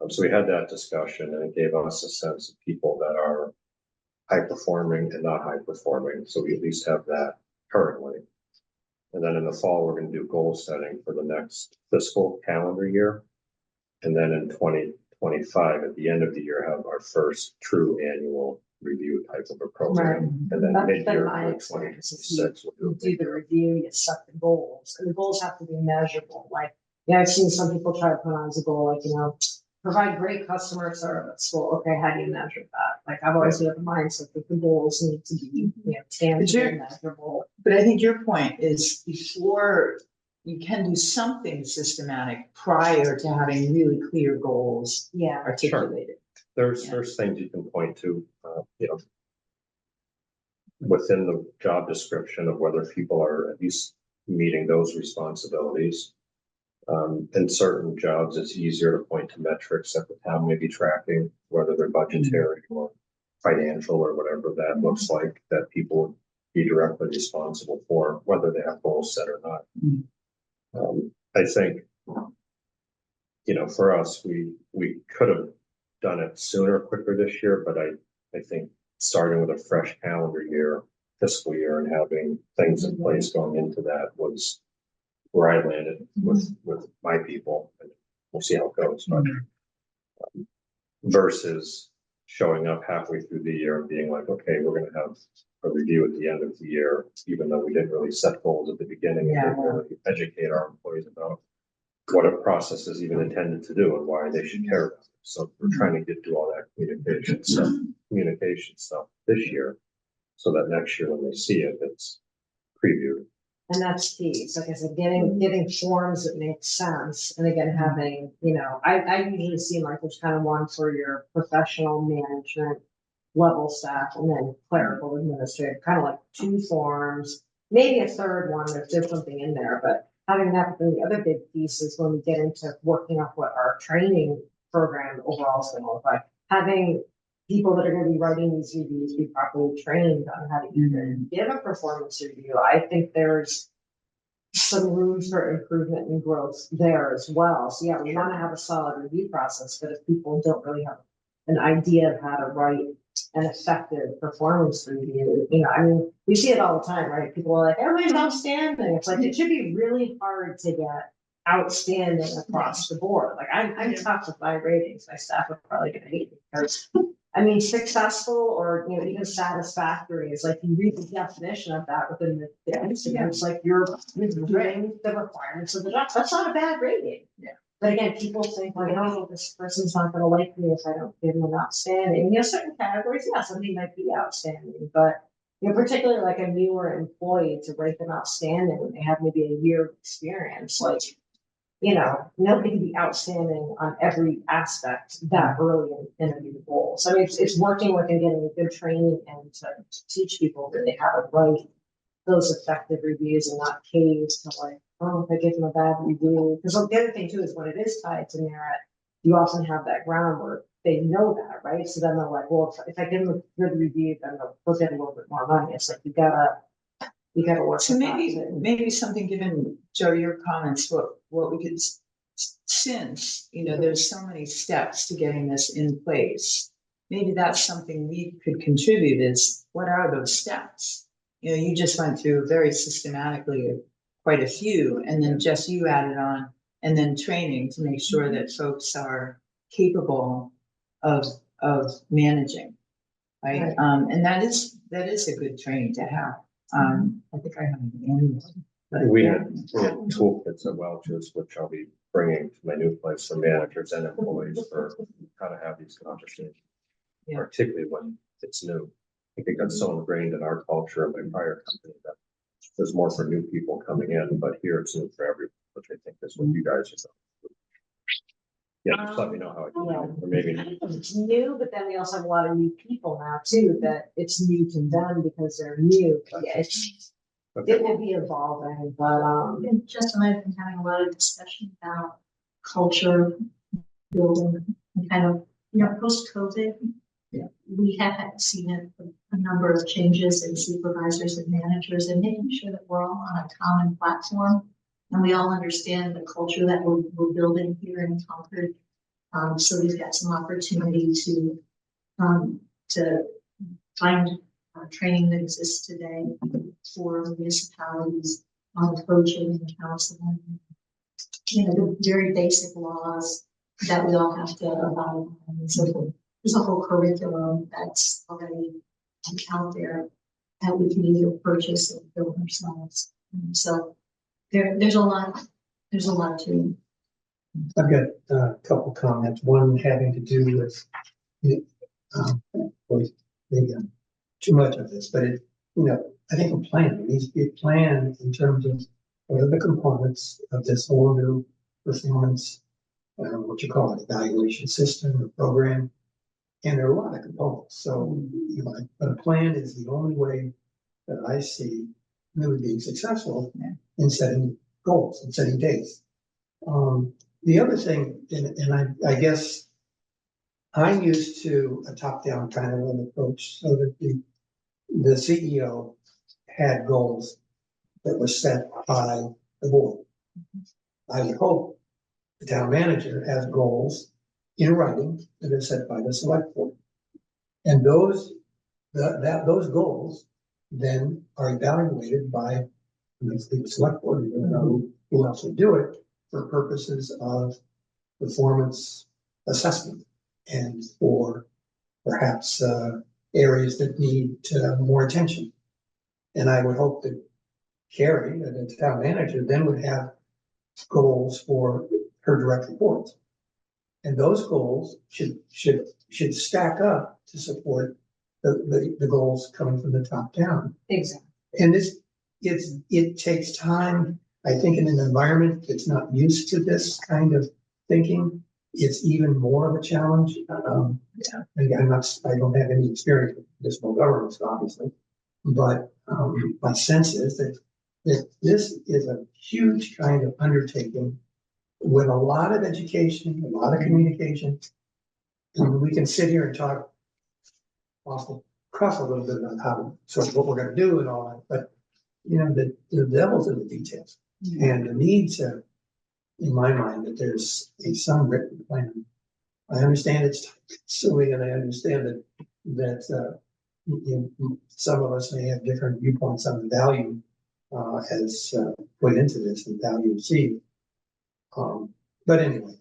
So we had that discussion, and it gave us a sense of people that are high performing and not high performing. So we at least have that currently. And then in the fall, we're going to do goal setting for the next fiscal calendar year. And then in 2025, at the end of the year, have our first true annual review type of a program. And then
That's been
mid-year
my
for
experience.
2026, we'll
You
do
do the review, you set the goals, and the goals have to be measurable. Like, I've seen some people try to put on as a goal, like, provide great customer service. Well, okay, how do you measure that? Like, I've always had the mindset that the goals need to be, tangible and measurable.
But I think your point is before you can do something systematic prior to having really clear goals
Yeah.
articulated.
There's
Yeah.
things you can point to, within the job description of whether people are at least meeting those responsibilities. In certain jobs, it's easier to point to metrics that the town may be tracking, whether they're budgetary or financial or whatever that looks like, that people would be directly responsible for, whether they have goals set or not. I think, for us, we could have done it sooner, quicker this year, but I think starting with a fresh calendar year, fiscal year, and having things in place going into that was where I landed with my people, and we'll see how it goes. But versus showing up halfway through the year and being like, okay, we're going to have a review at the end of the year, even though we didn't really set goals at the beginning and didn't really educate our employees about what a process is even intended to do and why they should care about it. So we're trying to do all that communication stuff this year, so that next year when they see it, it's previewed.
And that's key. So like I said, getting forms that make sense. And again, having, I usually see like there's kind of one for your professional management level staff and then clerical administrative, kind of like 2 forms, maybe a third one if there's something in there, but having that, then the other big piece is when we get into working up what our training program overall is going to look like, having people that are going to be writing these reviews be properly trained on how to even give a performance review. I think there's some room for improvement and growth there as well. So yeah, we want to have a solid review process, but if people don't really have an idea of how to write an effective performance review, we see it all the time, right? People are like, everybody's outstanding. It's like, it should be really hard to get outstanding across the board. Like I'm tough with my ratings. My staff are probably going to hate me because successful or, even satisfactory is like, you read the definition of that within the incident. It's like you're doing the requirements of the job. That's not a bad rating.
Yeah.
But again, people think like, oh, this person's not gonna like me if I don't give them an outstanding. You know, certain categories, yeah, somebody might be outstanding, but you know, particularly like a newer employee to rate them outstanding when they have maybe a year of experience, like, you know, nobody can be outstanding on every aspect that early in a new role. So I mean, it's working with and getting a good training and to teach people that they have to write those effective reviews and not caves to like, oh, if I give them a bad review. Because the other thing too is when it is tied to merit, you often have that groundwork. They know that, right? So then they're like, well, if I give them a good review, then they'll get a little bit more money. It's like you gotta work.
So
with that,
maybe,
too.
maybe something, given Joe, your comments, what we could, since, you know, there's so many steps to getting this in place. Maybe that's something we could contribute is, what are those steps? You know, you just went through very systematically quite a few, and then just you added on, and then training to make sure that folks are capable of managing. Right,
Right.
and that is a good training to have. I think I have an annual. but
We
yeah.
had toolkits at Welch's, which I'll be bringing to my new place for managers and employees for how to have these conversations.
Yeah.
Particularly when it's new. I think it got so ingrained in our culture in my prior company that there's more for new people coming in, but here it's new for everyone, which I think is what you guys are doing. Yeah, just let me know how it goes, or maybe.
It's new, but then we also have a lot of new people now too, that it's new to them because they're new. Yeah, it will be evolving, but,
And Justin and I have been having a lot of discussion about culture building and kind of, you know, post-COVID.
Yeah.
We have seen a number of changes in supervisors and managers and making sure that we're all on a common platform. And we all understand the culture that we're building here in Concord. So we've got some opportunity to find training that exists today for municipalities on coaching and counseling. You know, the very basic laws that we all have to abide by. And so there's a whole curriculum that's already out there that we can either purchase or build ourselves. And so there's a lot to it.
I've got a couple comments, one having to do with, maybe too much of this, but I think a plan, there needs to be a plan in terms of what are the components of this whole new performance, I don't know what you call it, evaluation system or program. And there are a lot of components, so, but a plan is the only way that I see really being successful in setting goals and setting dates. The other thing, and I guess I'm used to a top-down kind of an approach, so that the CEO had goals that were set by the board. I would hope the town manager has goals in writing that are set by the select board. And those goals then are evaluated by the select board, who else would do it, for purposes of performance assessment and for perhaps areas that need more attention. And I would hope that Carrie, the town manager, then would have goals for her direct reports. And those goals should stack up to support the goals coming from the top down.
exactly.
And it takes time. I think in an environment that's not used to this kind of thinking, it's even more of a challenge. Again, I don't have any experience with municipal governments, obviously, but my sense is that this is a huge kind of undertaking with a lot of education, a lot of communication. And we can sit here and talk off the cuff a little bit about how sort of what we're going to do and all that, but the devil's in the details. And the need to, in my mind, that there's some written plan. I understand it's silly, and I understand that some of us may have different viewpoints on the value as put into this and value received. But anyway,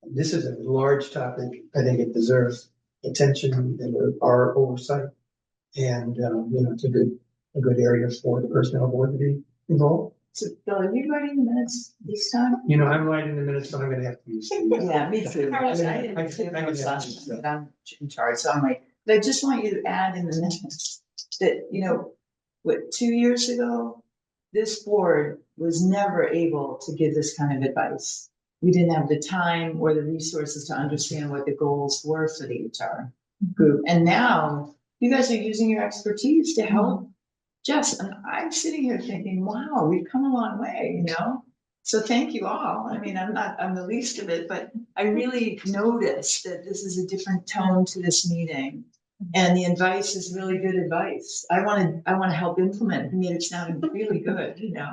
this is a large topic. I think it deserves attention and our oversight, and it's a good area for the personnel board to be involved.
So Bill, are you writing the minutes this time?
You know, I'm writing the minutes, but I'm gonna have to use.
Yeah, me too. I
Carlos,
mean,
I-
I didn't
I-
take
I-
notes
I-
last time, but I'm in charge, so I'm like, but I just want you to add in the minutes that, you know, what, 2 years ago, this board was never able to give this kind of advice. We didn't have the time or the resources to understand what the goals were for the HR group. And now you guys are using your expertise to help Jess. And I'm sitting here thinking, wow, we've come a long way, you know? So thank you all. I mean, I'm the least of it, but I really noticed that this is a different tone to this meeting. And the advice is really good advice. I want to help implement. You made it sound really good, you know?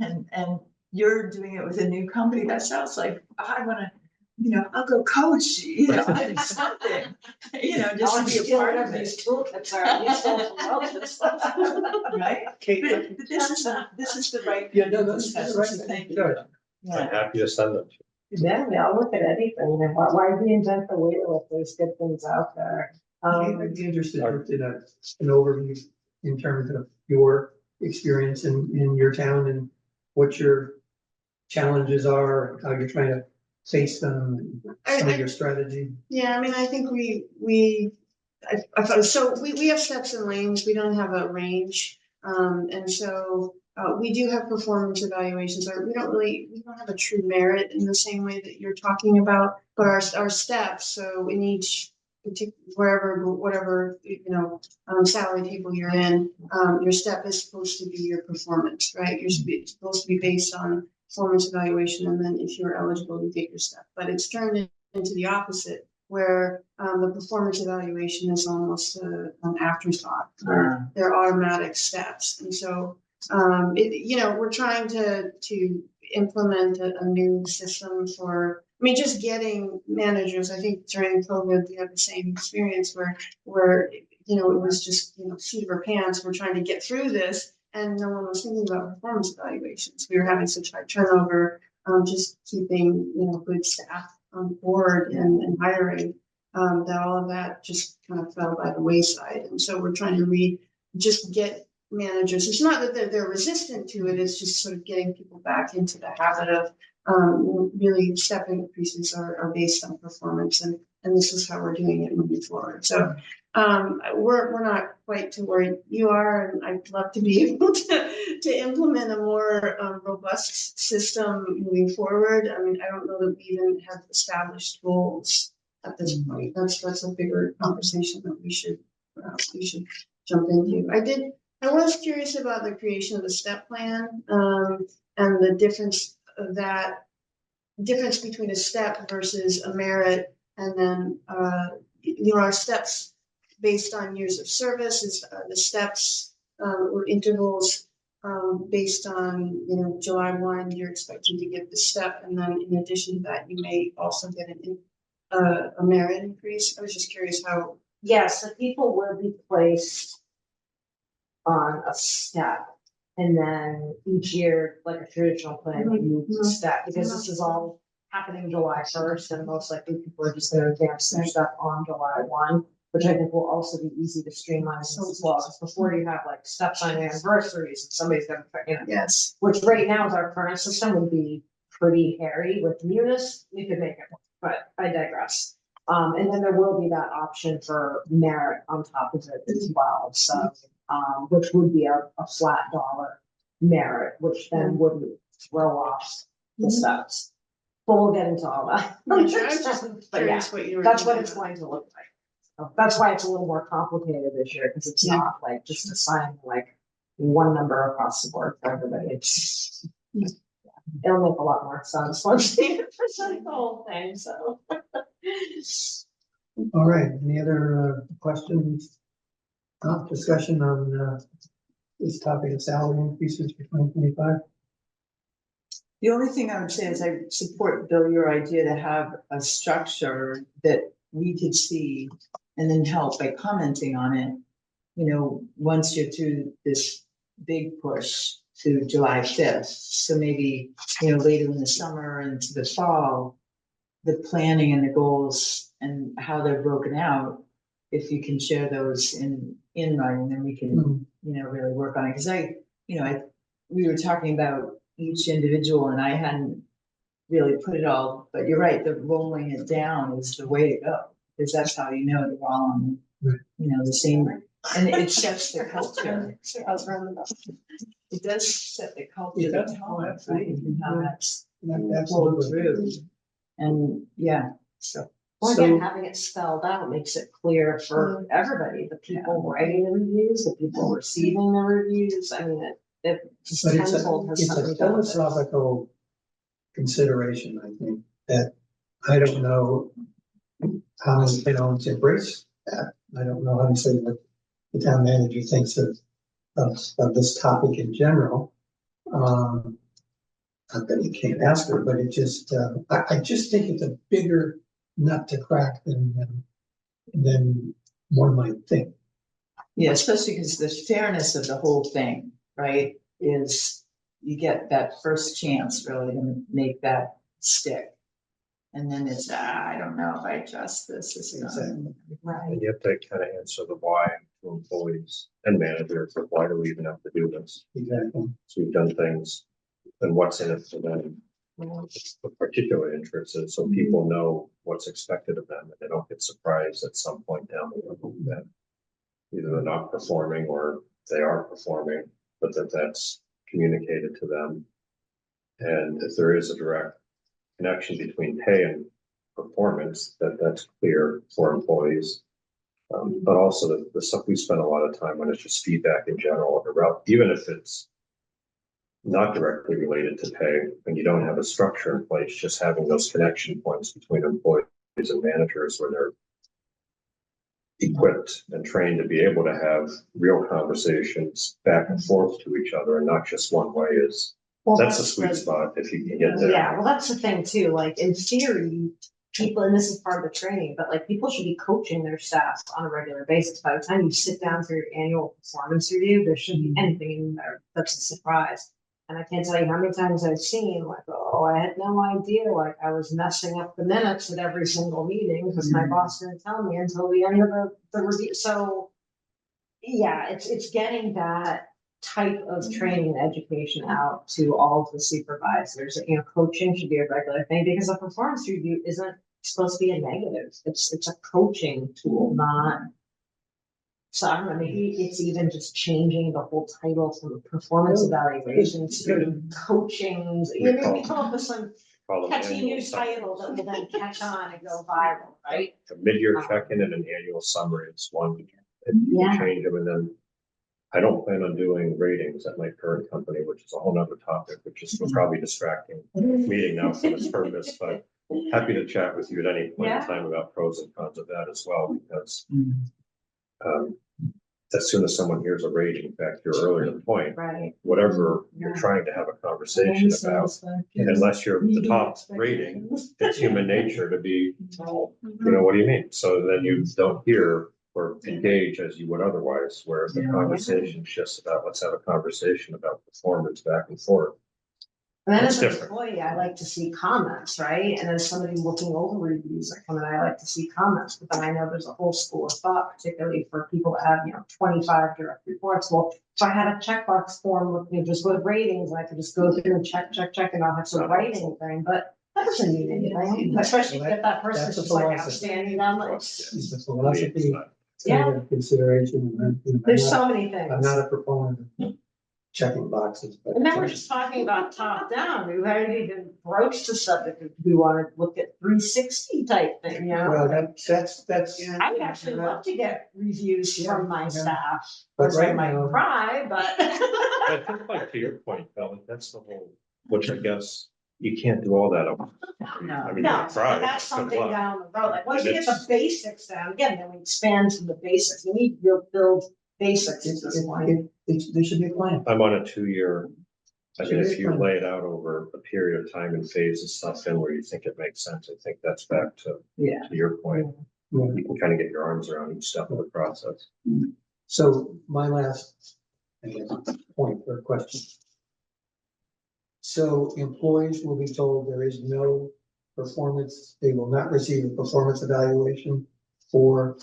And you're doing it with a new company. That sounds like, I want to, you know, I'll go coach, you know, something, you know, just to be a part of it.
toolkits are useful for wellness.
Right?
Kate,
But this is the right.
Yeah,
kind
no,
of
that's
discussion,
right.
so Thank you.
Good.
Yeah.
I'm happy to send them to you.
Yeah, I'll look at anything, and why reinvent the wheel if there's good things out there?
I'd be interested in an overview in terms of your experience in your town and what your challenges are, how you're trying to face them, some of your strategy.
Yeah, I mean, I think I thought, so we have steps and lanes, we don't have a range. And so, we do have performance evaluations, or we don't have a true merit in the same way that you're talking about, but our steps, so in each whatever, you know, salary table you're in, your step is supposed to be your performance, right? It's supposed to be based on performance evaluation, and then if you're eligible, you get your step, but it's turned into the opposite, where the performance evaluation is almost an afterthought. They're automatic steps, and so you know, we're trying to implement a new system for. I mean, just getting managers. I think during COVID we had the same experience where you know it was just, you know, seat of our pants. We're trying to get through this, and no one was thinking about performance evaluations. We were having such high turnover. Just keeping, you know, good staff on board and hiring, that all of that just kind of fell by the wayside. And so we're trying to just get managers. It's not that they're resistant to it. It's just sort of getting people back into the habit of really step increases are based on performance, and this is how we're doing it moving forward. So we're not quite to where you are, and I'd love to be able to implement a more robust system moving forward. I mean, I don't know that we even have established goals at this point. That's a bigger conversation that we should jump into. I was curious about the creation of the step plan, and the difference between a step versus a merit, and then you know, our steps based on years of service is the steps or intervals based on, you know, July 1, you're expected to get the step, and then in addition to that, you may also get a merit increase. I was just curious how.
Yes, the people will be placed on a step, and then each year, like a traditional plan, you step, because this is all happening July 1st, and most likely people are just gonna advance their stuff on July 1, which I think will also be easy to streamline as well, because before you have like steps on anniversaries, and somebody's gonna, you know.
Yes.
Which right now with our current system would be pretty hairy. With Munis, we could make it work, but I digress. And then there will be that option for merit on top of it as well, so, which would be a flat dollar merit, which then wouldn't throw off the steps. But we'll get into all that.
I was just
But yeah,
curious what you were.
that's what
thinking
it's
about.
going to look like. So that's why it's a little more complicated this year, because it's not like just assigning like one number across the board for everybody. It's, it'll make a lot more sense once you present the whole thing, so.
All right, any other questions? Discussion on this topic of salary increases for 2025?
The only thing I would say is I support, Bill, your idea to have a structure that we could see and then help by commenting on it. You know, once you're through this big push to July 5th, so maybe, you know, later in the summer and to the fall, the planning and the goals and how they're broken out, if you can share those in writing, then we can, you know, really work on it. Because we were talking about each individual, and I hadn't really put it all, but you're right, the rolling it down is the way to go, because that's how you know they're all on, you know, the same, and it sets the culture.
I was running about.
It does set the culture,
Yeah,
the tone, right, and how that's pulled
Absolutely.
through. And, yeah, so,
Well,
So-
again, having it spelled out makes it clear for everybody, the people writing the reviews, the people receiving the reviews, I mean, it just
But it's
tenfold has
it's a
something to do with it.
philosophical consideration, I think, that I don't know how many towns embrace that. I don't know, obviously, what the town manager thinks of this topic in general. Not that you can't ask her, but it just, I just think it's a bigger nut to crack than one might think.
yeah, especially because the fairness of the whole thing, right, is you get that first chance really to make that stick. And then it's, I don't know if I trust this,
Exactly.
Right.
And you have to kind of answer the why to employees and managers, of why do we even have to do this?
Exactly.
So we've done things, and what's in it for them, of particular interest, is so people know what's expected of them, and they don't get surprised at some point down the road that either they're not performing or they are performing, but that's communicated to them. And if there is a direct connection between pay and performance, that's clear for employees. But also the stuff we spend a lot of time on is just feedback in general, even if it's not directly related to pay, and you don't have a structure in place, just having those connection points between employees and managers where they're equipped and trained to be able to have real conversations back and forth to each other and not just one way is, that's a sweet spot if you can get there.
Yeah, well, that's the thing too, like in theory, people, and this is part of the training, but like people should be coaching their staff on a regular basis. By the time you sit down for your annual performance review, there shouldn't be anything in there that's a surprise. And I can't tell you how many times I've seen like, oh, I had no idea, like I was messing up the minutes at every single meeting because my boss didn't tell me until the end of the review. So yeah, it's getting that type of training and education out to all of the supervisors. You know, coaching should be a regular thing because a performance review isn't supposed to be a negative. It's a coaching tool, not. So I don't know, maybe it's even just changing the whole title from performance evaluation to coaching. You know, maybe come up with some
Call them
catchy
annual
new title that will then catch on and go viral, right?
A mid-year check-in and an annual summary is one. And you
Yeah.
can change them, and then I don't plan on doing ratings at my current company, which is a whole nother topic, which is probably distracting meeting now from its purpose, but happy to chat with you at any point in
Yeah.
time about pros and cons of that as well, because as soon as someone hears a rating, back to your earlier point,
Right.
whatever you're trying to have a conversation about, unless you're the top rating, it's human nature to be, you know, what do you mean? So then you don't hear or engage as you would otherwise, where the conversation's just about, let's have a conversation about performance back and forth.
And then
It's
as an
different.
employee, I like to see comments, right? And as somebody looking over reviews that come in, I like to see comments, but then I know there's a whole school of thought, particularly for people that have, you know, 25 direct reports. Well, if I had a checkbox form with, you know, just with ratings, I could just go through and check, and not have to write anything, but that doesn't mean anything, especially if that person
That's
is
a
just like
philosophy.
outstanding down like.
It's the philosophy,
Yeah.
kind of consideration. And I'm
There's
not-
so many things.
I'm not a proponent of checking boxes, but.
And then we're just talking about top down, we haven't even broached the subject, if we want to look at 360 type thing, you know?
Well, that's.
I would actually love to get reviews
Yeah,
from my
yeah.
staff,
But
which I
right
might
now-
cry, but.
I think like to your point, Kelly, that's the whole, which I guess you can't do all that. I mean,
No,
you try.
but that's
but good
something
luck.
down the road, like, once you get
It's-
the basics down, again, then we expand to the basics, we need to build basics at this point.
There should be a plan.
I'm on a 2-year, I mean, if you
Sure.
lay it out over a period of time and phase the stuff in where you think it makes sense, I think that's back to your point.
Yeah.
You can kind of get your arms around each step of the process.
So my last, I guess, point or question. So employees will be told there is no performance, they will not receive a performance evaluation for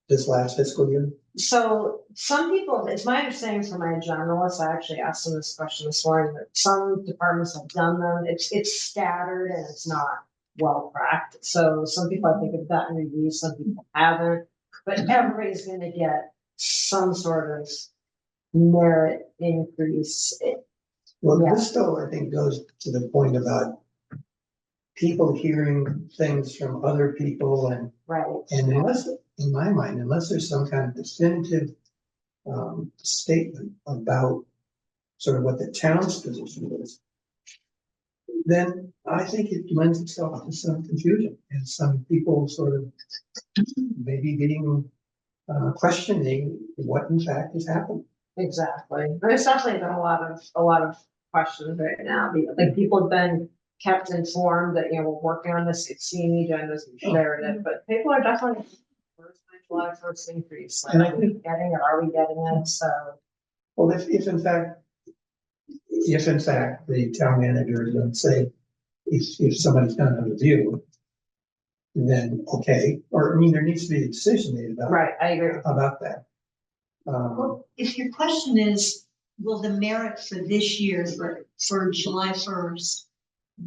this last fiscal year?
So some people, it's my understanding from my generalists, I actually asked them this question this morning, that some departments have done them. It's scattered and it's not well tracked. So some people I think have gotten reviews, some people haven't, but everybody's gonna get some sort of merit increase.
Well,
Yeah.
this though, I think, goes to the point about people hearing things from other people
Right.
and unless, in my mind, unless there's some kind of definitive statement about sort of what the town's position is, then I think it lends itself to some confusion and some people sort of maybe getting questioning what in fact is happening.
Exactly. There's definitely been a lot of questions right now. Like people have been kept informed that, we're working on this, it's seeing agendas and shared it, but people are definitely first increase. Like,
And I
are we
think-
getting it? Are we getting it? So,
Well, if in fact the town manager is going to say, if somebody's done a review, then okay, or I mean, there needs to be a decision made
right, I agree.
about that.
Well, if your question is, will the merit for this year, for July 1st,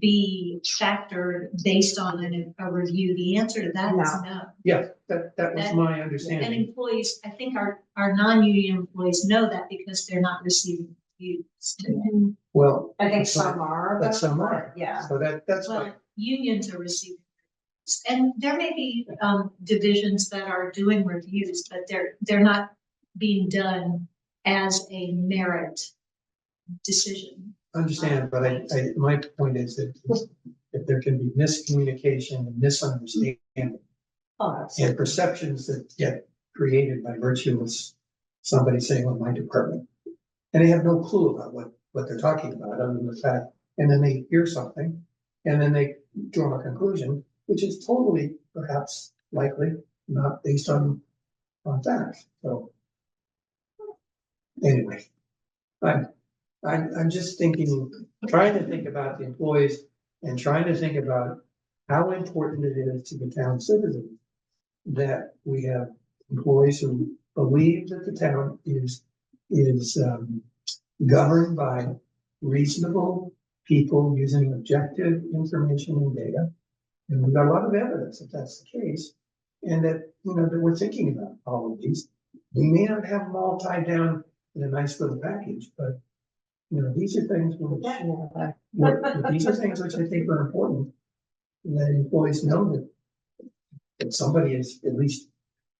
be factored based on a review? The answer to that is no.
Yeah, that was my
And
understanding.
employees, I think our non-union employees know that because they're not receiving reviews today.
Well,
I think some are,
but some are.
yeah.
So that's
Well,
why,
unions are receiving reviews. And there may be divisions that are doing reviews, but they're not being done as a merit decision.
understand, but my point is that if there can be miscommunication and misunderstanding
Oh,
and
absolutely.
perceptions that get created by virtue of somebody saying, well, my department, and they have no clue about what they're talking about, other than the fact, and then they hear something, and then they draw a conclusion, which is totally, perhaps, likely, not based on facts, so. Anyway, I'm just trying to think about the employees and trying to think about how important it is to the town citizens that we have employees who believe that the town is governed by reasonable people using objective information and data. And we've got a lot of evidence that that's the case. And that, that we're thinking about all of these. We may not have them all tied down in a nice little package, but, these are things which, these are things which I think are important. And that employees know that somebody is at least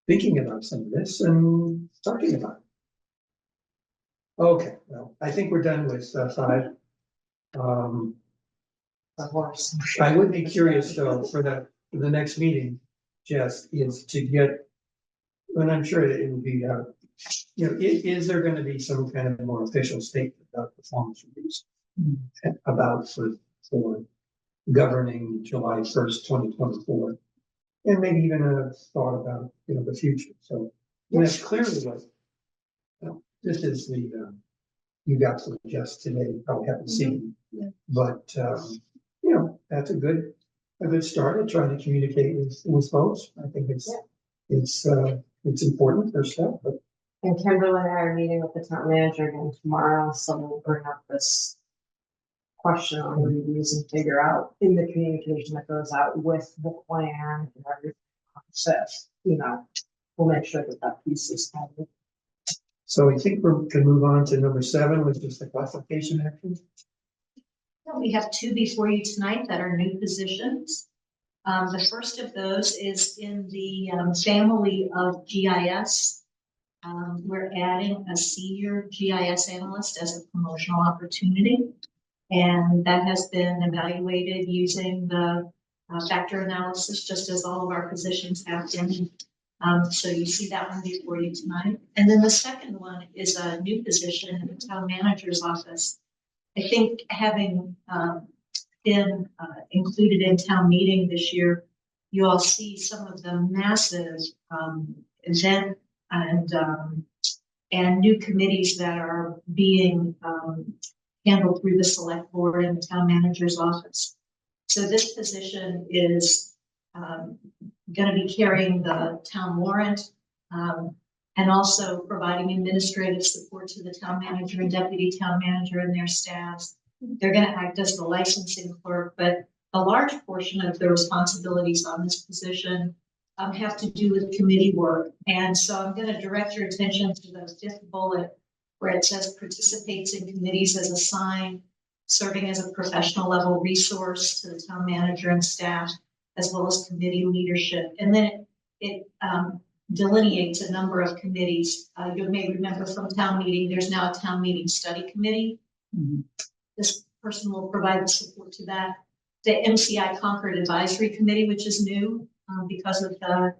thinking about some of this and talking about it. Okay, well, I think we're done with 5.
The horse.
I would be curious though, for the next meeting, Jess, is to get, and I'm sure that it would be, is there gonna be some kind of more official statement about performance reviews? About for governing July 1st, 2024, and maybe even a thought about, the future, so. And that's clearly what, this is the, you got to adjust today, you probably haven't seen, but, that's a good start at trying to communicate with folks. I think it's important first step, but
And Kimberly and I are meeting with the town manager again tomorrow, so we'll bring up this question on the reviews and figure out in the communication that goes out with the plan and everything. So, we'll make sure that piece is covered.
so I think we're gonna move on to number 7, which is the classification action.
We have 2 before you tonight that are new positions. The first of those is in the family of GIS. We're adding a senior GIS analyst as a promotional opportunity. And that has been evaluated using the factor analysis, just as all of our positions have been. So you see that one before you tonight. And then the second one is a new position in the town manager's office. I think having been included in town meeting this year, you all see some of the massive event and new committees that are being handled through the select board and the town manager's office. So this position is going to be carrying the town warrant, And also providing administrative support to the town manager and deputy town manager and their staffs. They're gonna act as the licensing clerk, but a large portion of the responsibilities on this position have to do with committee work. And so I'm gonna direct your attention to the fifth bullet where it says participates in committees as assigned, serving as a professional level resource to the town manager and staff, as well as committee leadership. And then it delineates a number of committees. You may remember from town meeting, there's now a town meeting study committee.
Mhm.
This person will provide the support to that. The MCI Concord Advisory Committee, which is new because of the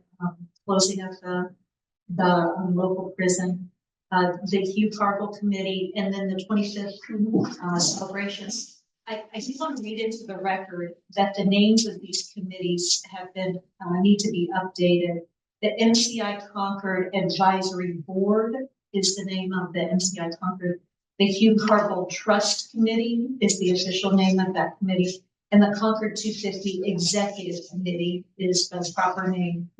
closing of the local prison. The Hugh Cargill Committee, and then the 25th celebrations. I do want to read into the record that the names of these committees have been, need to be updated. The MCI Concord Advisory Board is the name of the MCI Concord. The Hugh Cargill Trust Committee is the official name of that committee. And the Concord 250 Executive Committee is the proper name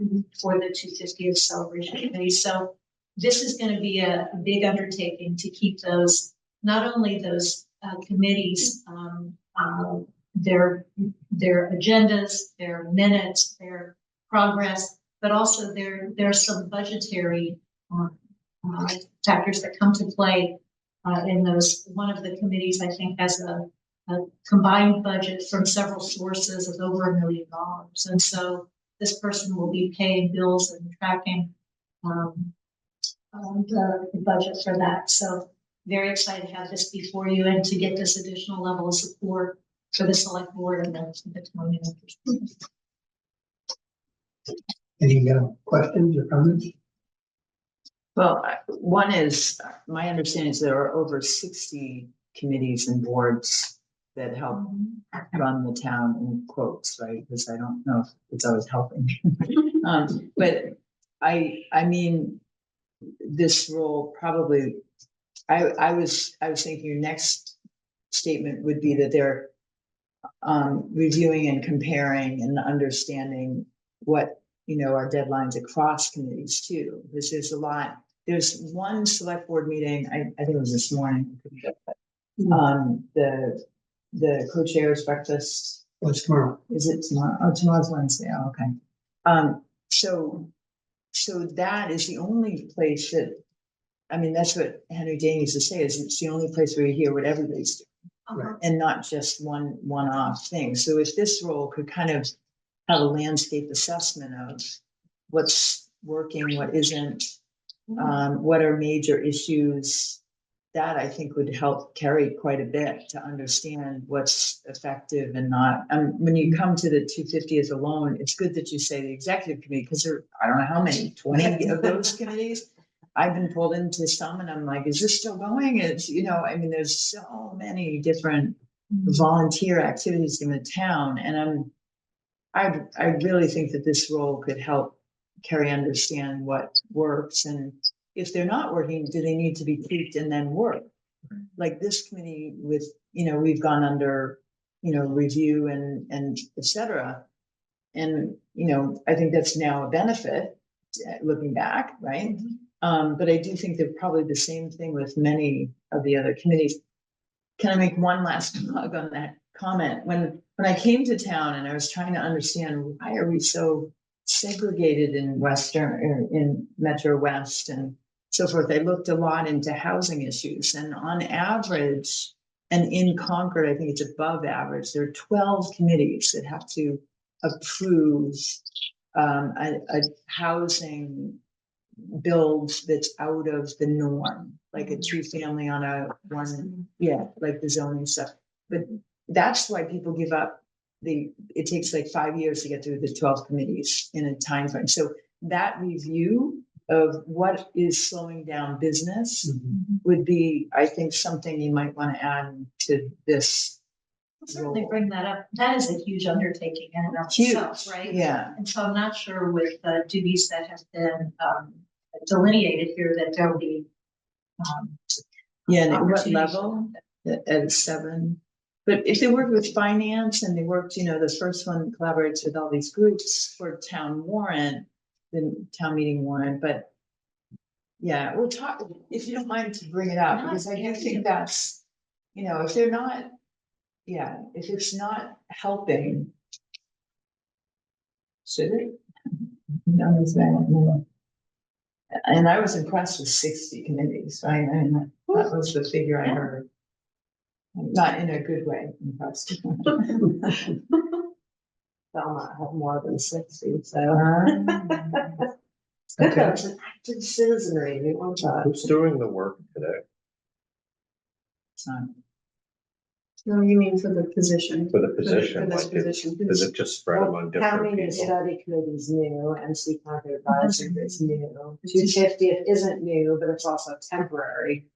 for the 250th Celebration Committee. So this is going to be a big undertaking to keep those, not only those committees, their agendas, their minutes, their progress, but also there's some budgetary factors that come to play in those. One of the committees, I think, has a combined budget from several sources of over $1 million. And so this person will be paying bills and tracking the budget for that. So very excited to have this before you and to get this additional level of support for the select board and the town managers.
Any questions or comments?
Well, one is, my understanding is there are over 60 committees and boards that help run the town, in quotes, right? Because I don't know if it's always helping. But I mean, this role probably, I was thinking your next statement would be that they're reviewing and comparing and understanding what, our deadlines across committees too, because there's a lot. There's one select board meeting, I think it was this morning, the co-chairs breakfast.
What's tomorrow?
Is it tomorrow? Oh, tomorrow's Wednesday. Oh, okay. So that is the only place that, I mean, that's what Henry Dane used to say, is it's the only place where you hear what everybody's doing.
Right.
And not just one-off thing. So if this role could kind of have a landscape assessment of what's working, what isn't, what are major issues, that I think would help carry quite a bit to understand what's effective and not. When you come to the 250th alone, it's good that you say the executive committee, because there, I don't know how many, 20 of those committees. I've been pulled into some and I'm like, is this still going? It's, I mean, there's so many different volunteer activities in the town. And I really think that this role could help Carrie understand what works. And if they're not working, do they need to be tweaked and then work? Like this committee with, we've gone under, review and et cetera. And, I think that's now a benefit looking back, right? But I do think they're probably the same thing with many of the other committees. Can I make one last plug on that comment? When I came to town and I was trying to understand why are we so segregated in in Metro West and so forth, I looked a lot into housing issues, and on average, and in Concord, I think it's above average, there are 12 committees that have to approve a housing build that's out of the norm, like a 2-family on a one, like the zoning stuff. But that's why people give up. It takes like 5 years to get through the 12 committees in a time frame. So that review of what is slowing down business would be, I think, something you might want to add to this.
I'll certainly bring that up. That is a huge undertaking in and of
Huge,
itself, right?
Yeah.
And so I'm not sure with the duties that have been delineated here that there'll be.
And at what
opportunities.
level? At 7. But if they work with finance and they worked, the first one collaborates with all these groups for town warrant, the town meeting warrant, but Yeah, we'll talk, if you don't mind to bring it up, because I do think that's, if they're not, if it's not helping. Should it? No, it's not, no. And I was impressed with 60 committees, right? I mean, that was the figure I heard. Not in a good way, impressed.
Belmont have more than 60, so.
Okay.
That's an active citizenry, we want that.
Who's doing the work today
So,
No, you mean for the position?
for the
For
position?
this
Like,
position.
does it just spread among different
County and
people?
study committee's new, and Concord advisory is new. 250th isn't new, but it's also temporary.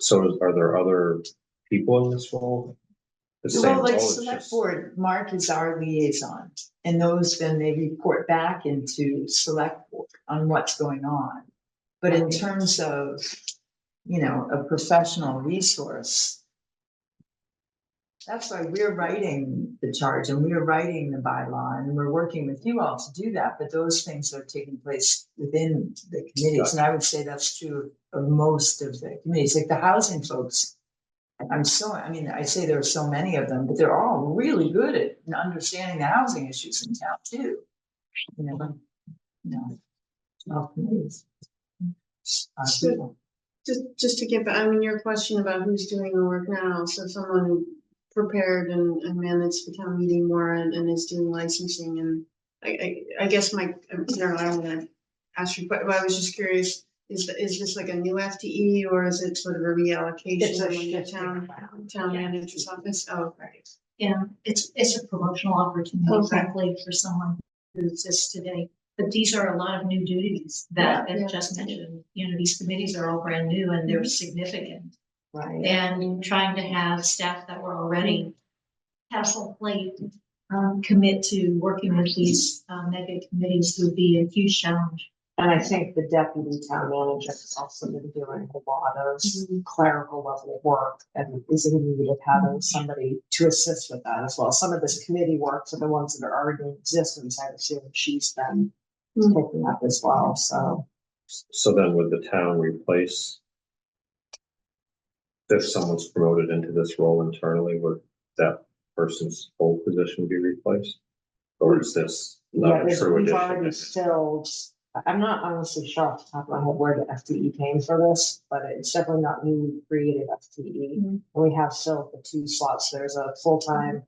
So are there other people in this role? The same
well, like
role, it's
select
just-
board, Mark is our liaison, and those then they report back into select board on what's going on. But in terms of, a professional resource, that's why we're writing the charge and we're writing the bylaw and we're working with you all to do that. But those things are taking place within the committees. And I would say that's true of most of the committees, like the housing folks. I say there are so many of them, but they're all really good at understanding the housing issues in town too. All committees. People.
Just to get back, I mean, your question about who's doing the work now, so someone who prepared and managed the town meeting warrant and is doing licensing, and I guess I don't know, I don't wanna ask you, but I was just curious, is this like a new FTE or is it sort of a reallocation
It's a
among the
shift
town
around.
manager's office? Oh, right.
Yeah, it's a promotional opportunity,
Okay.
frankly, for someone who exists today. But these are a lot of new duties that I
Yeah.
just mentioned. These committees are all brand new and they're significant.
Right.
And trying to have staff that were already castle plate commit to working with these mega committees would be a huge challenge.
And I think the deputy town manager has also been doing a lot of clerical level work and is in need of having somebody to assist with that as well. Some of this committee work for the ones that are already in existence, I assume she's been picking up as well, so.
So then would the town replace? If someone's promoted into this role internally, would that person's full position be replaced? Or is this not a
We've
true
already
addition?
filled, I'm not honestly sure off the top of my head where the FTE came for this, but it's definitely not newly created FTE. And we have filled the 2 slots. There's a full-time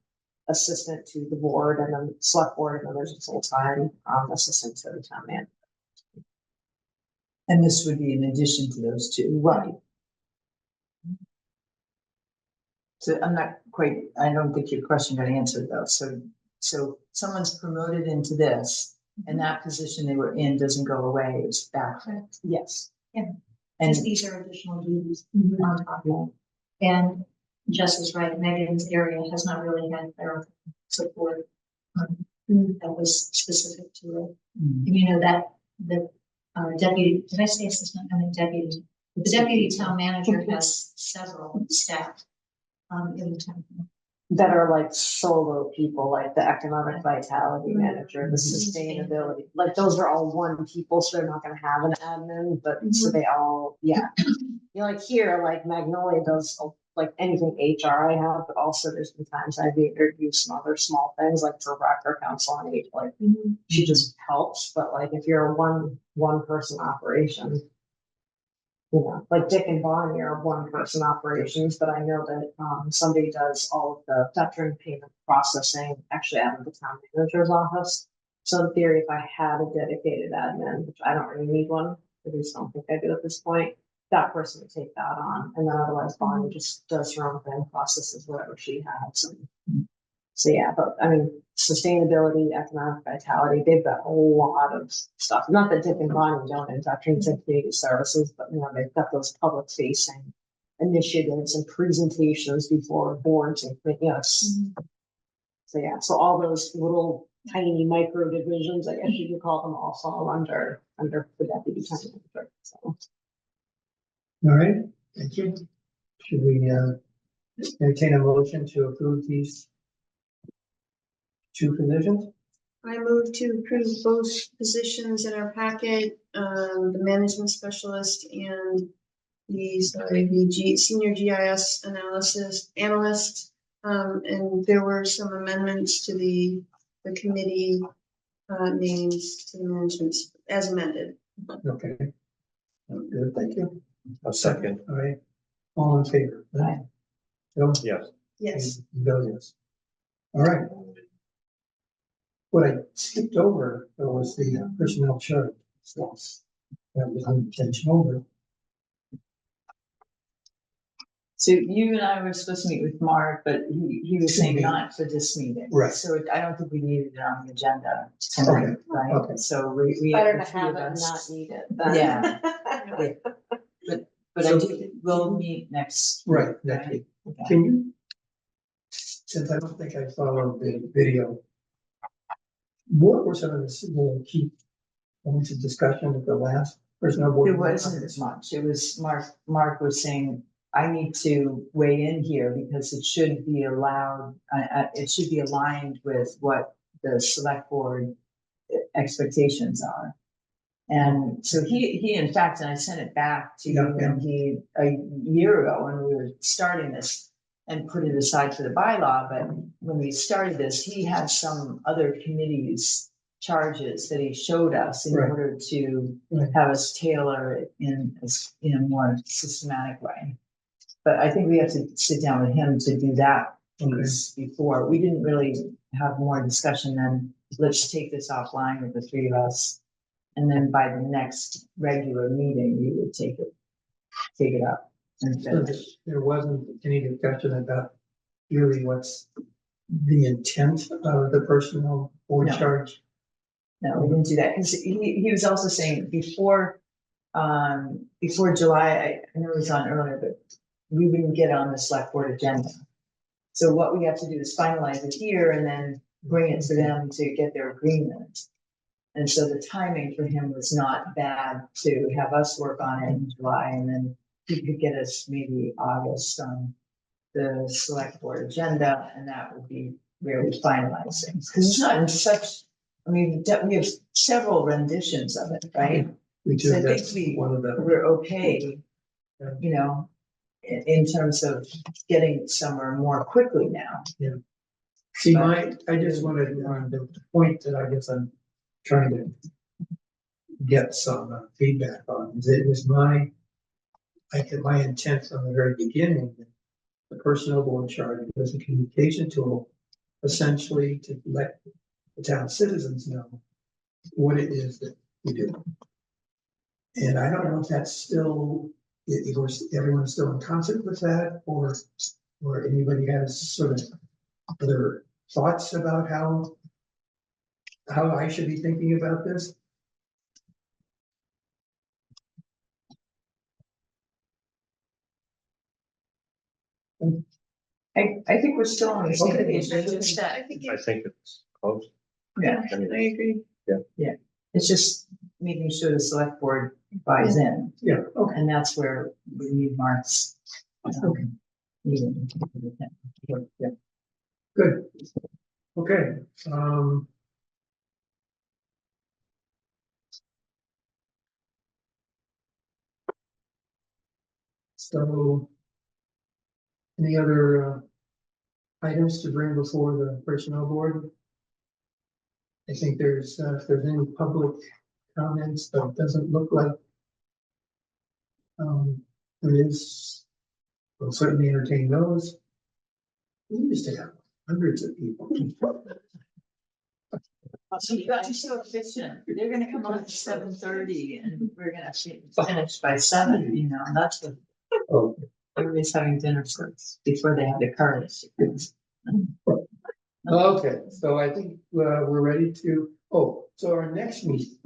assistant to the board and then select board, and then there's a full-time assistant to the town manager.
And this would be in addition to those two.
Right.
So I'm not quite, I don't think your question got answered though. So someone's promoted into this and that position they were in doesn't go away, it's backfilled.
Yes.
And
Because these are additional duties on top of it. And Jess is right, Megan's area has not really had clerical support that was specific to it. And that the deputy, did I say assistant? I mean deputy. The deputy town manager has several staff in the town.
That are like solo people, like the economic vitality manager, the sustainability, like those are all one people, so they're not gonna have an admin, but so they all, like here, like Magnolia does like anything HR I have, but also there's been times I've interviewed some other small things like for rec or council on age, like she just helps, but like if you're a one person operation. Like Dick and Bonnie are 1-person operations, but I know that somebody does all of the veteran payment processing actually out of the town manager's office. So in theory, if I had a dedicated admin, which I don't really need one, at least I don't think I do at this point, that person would take that on. And then otherwise Bonnie just does her own thing, processes whatever she has. So yeah, but I mean, sustainability, economic vitality, they've got a lot of stuff. Not that Dick and Bonnie don't in veterans and community services, but they've got those public facing initiatives and presentations before boards and committees. So yeah, so all those little tiny micro divisions, I guess you could call them, all fall under the deputy town manager. So.
All right, thank you. Should we entertain a motion to approve these 2 positions?
I move to approve both positions in our packet, the management specialist and the senior GIS analyst. And there were some amendments to the committee names to the management as amended.
Okay. Good, thank you.
A second,
All right, all in favor?
Aye.
Bill?
yes.
Yes.
Bill, yes. All right. What I skipped over was the personnel chart. Yes. That was unintentional, but
So you and I were supposed to meet with Mark, but he was saying not for this meeting.
Right.
So I don't think we needed it on the agenda tonight,
Okay,
right?
okay.
So we.
Better
the
to
three
have
of
it and
us-
not need it than.
Yeah. But I
So-
do, we'll meet next.
right, next week.
Okay.
Can you, since I don't think I followed the video, what were some of the key points of discussion at the last personnel board?
It wasn't as much. It was Mark was saying, I need to weigh in here because it should be allowed, it should be aligned with what the select board expectations are. And so he in fact, and I sent it back to you
Yeah, yeah.
when a year ago when we were starting this and put it aside for the bylaw, but when we started this, he had some other committees charges that he showed us in
Right.
order to
Right.
have us tailor it in a more systematic way. But I think we have to sit down with him to do that piece before. We didn't really have more discussion than, let's take this offline with the three of us. And then by the next regular meeting, we would take it up and
So
finish.
there wasn't any discussion about really what's the intent of the personnel board
No.
charge?
No, we didn't do that, because he was also saying before July, I know it was on earlier, but we wouldn't get on the select board agenda. So what we have to do is finalize it here and then bring it to them to get their agreement. And so the timing for him was not bad to have us work on it in July, and then he could get us maybe August on the select board agenda, and that would be where we finalize things. Because it's not in such, I mean, we have several renditions of it, right?
Which
So I
is,
think
that's one of the,
We're okay, you know, in terms of getting somewhere more quickly now.
see, I just wanted, the point that I guess I'm trying to get some feedback on, is it was my intent from the very beginning, that the personnel board charge was a communication tool, essentially to let the town citizens know what it is that we do. And I don't know if that's still, everyone's still in concert with that, or anybody has sort of other thoughts about how I should be thinking about this.
I think we're still on the same
Okay.
page, it's just that,
I think
I think it's close.
yeah,
I mean,
I agree.
it's just making sure the select board buys in,
Yeah, okay.
and that's where we need Mark's. Meeting.
Yeah. Good. Okay, so any other items to bring before the personnel board? I think there's, if there's any public comments, but it doesn't look like there is, we'll certainly entertain those. We used to have hundreds of people.
So you guys are so efficient, they're gonna come on at 7:30 and we're gonna finish by 7, you know, and that's what
Oh,
everybody's having dinner first, before they have their cars.
okay, so I think we're ready to, so our next meeting,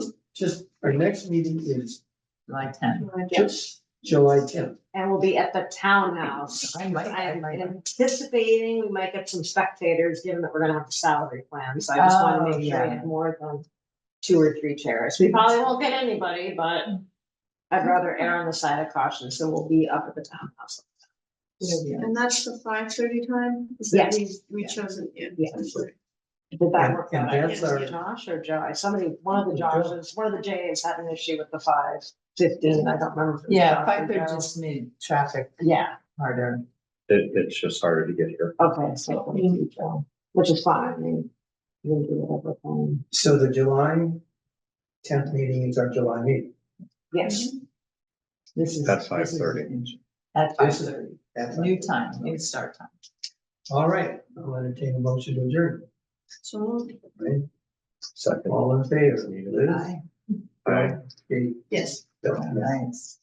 our next meeting is
July 10.
just July 10th.
And we'll be at the townhouse.
I might-
I'm anticipating we might get some spectators, given that we're gonna have the salary plan, so I just wanna
Oh,
make sure we
yeah.
have more than 2 or 3 chairs. We probably won't get anybody, but I'd rather err on the side of caution, so we'll be up at the townhouse.
And that's the 5:30 time? Is that
Yes.
we chosen, yeah.
Yes. Did that
And-
work
and
out? I
that's
think it was
our-
Josh or Joy, somebody, one of the Joshes, one of the J's had an issue with the 5:15, I don't remember. if it was
Yeah,
Josh or
Piper
Joe.
just made traffic
Yeah,
harder.
It's just harder to get here.
okay, so, it went to Joe, which is fine, I mean, you can do whatever.
So the July 10th meeting is our July meeting.
Yes,
This is.
At
this is
5:30.
At five
This is-
thirty,
That's
new time, new start time.
All right, I'll entertain a motion to adjourn.
So.
Right?
Second.
All in favor?
Liz?
Aye.
Aye.
Kate?
Yes.
Bill?
Nice.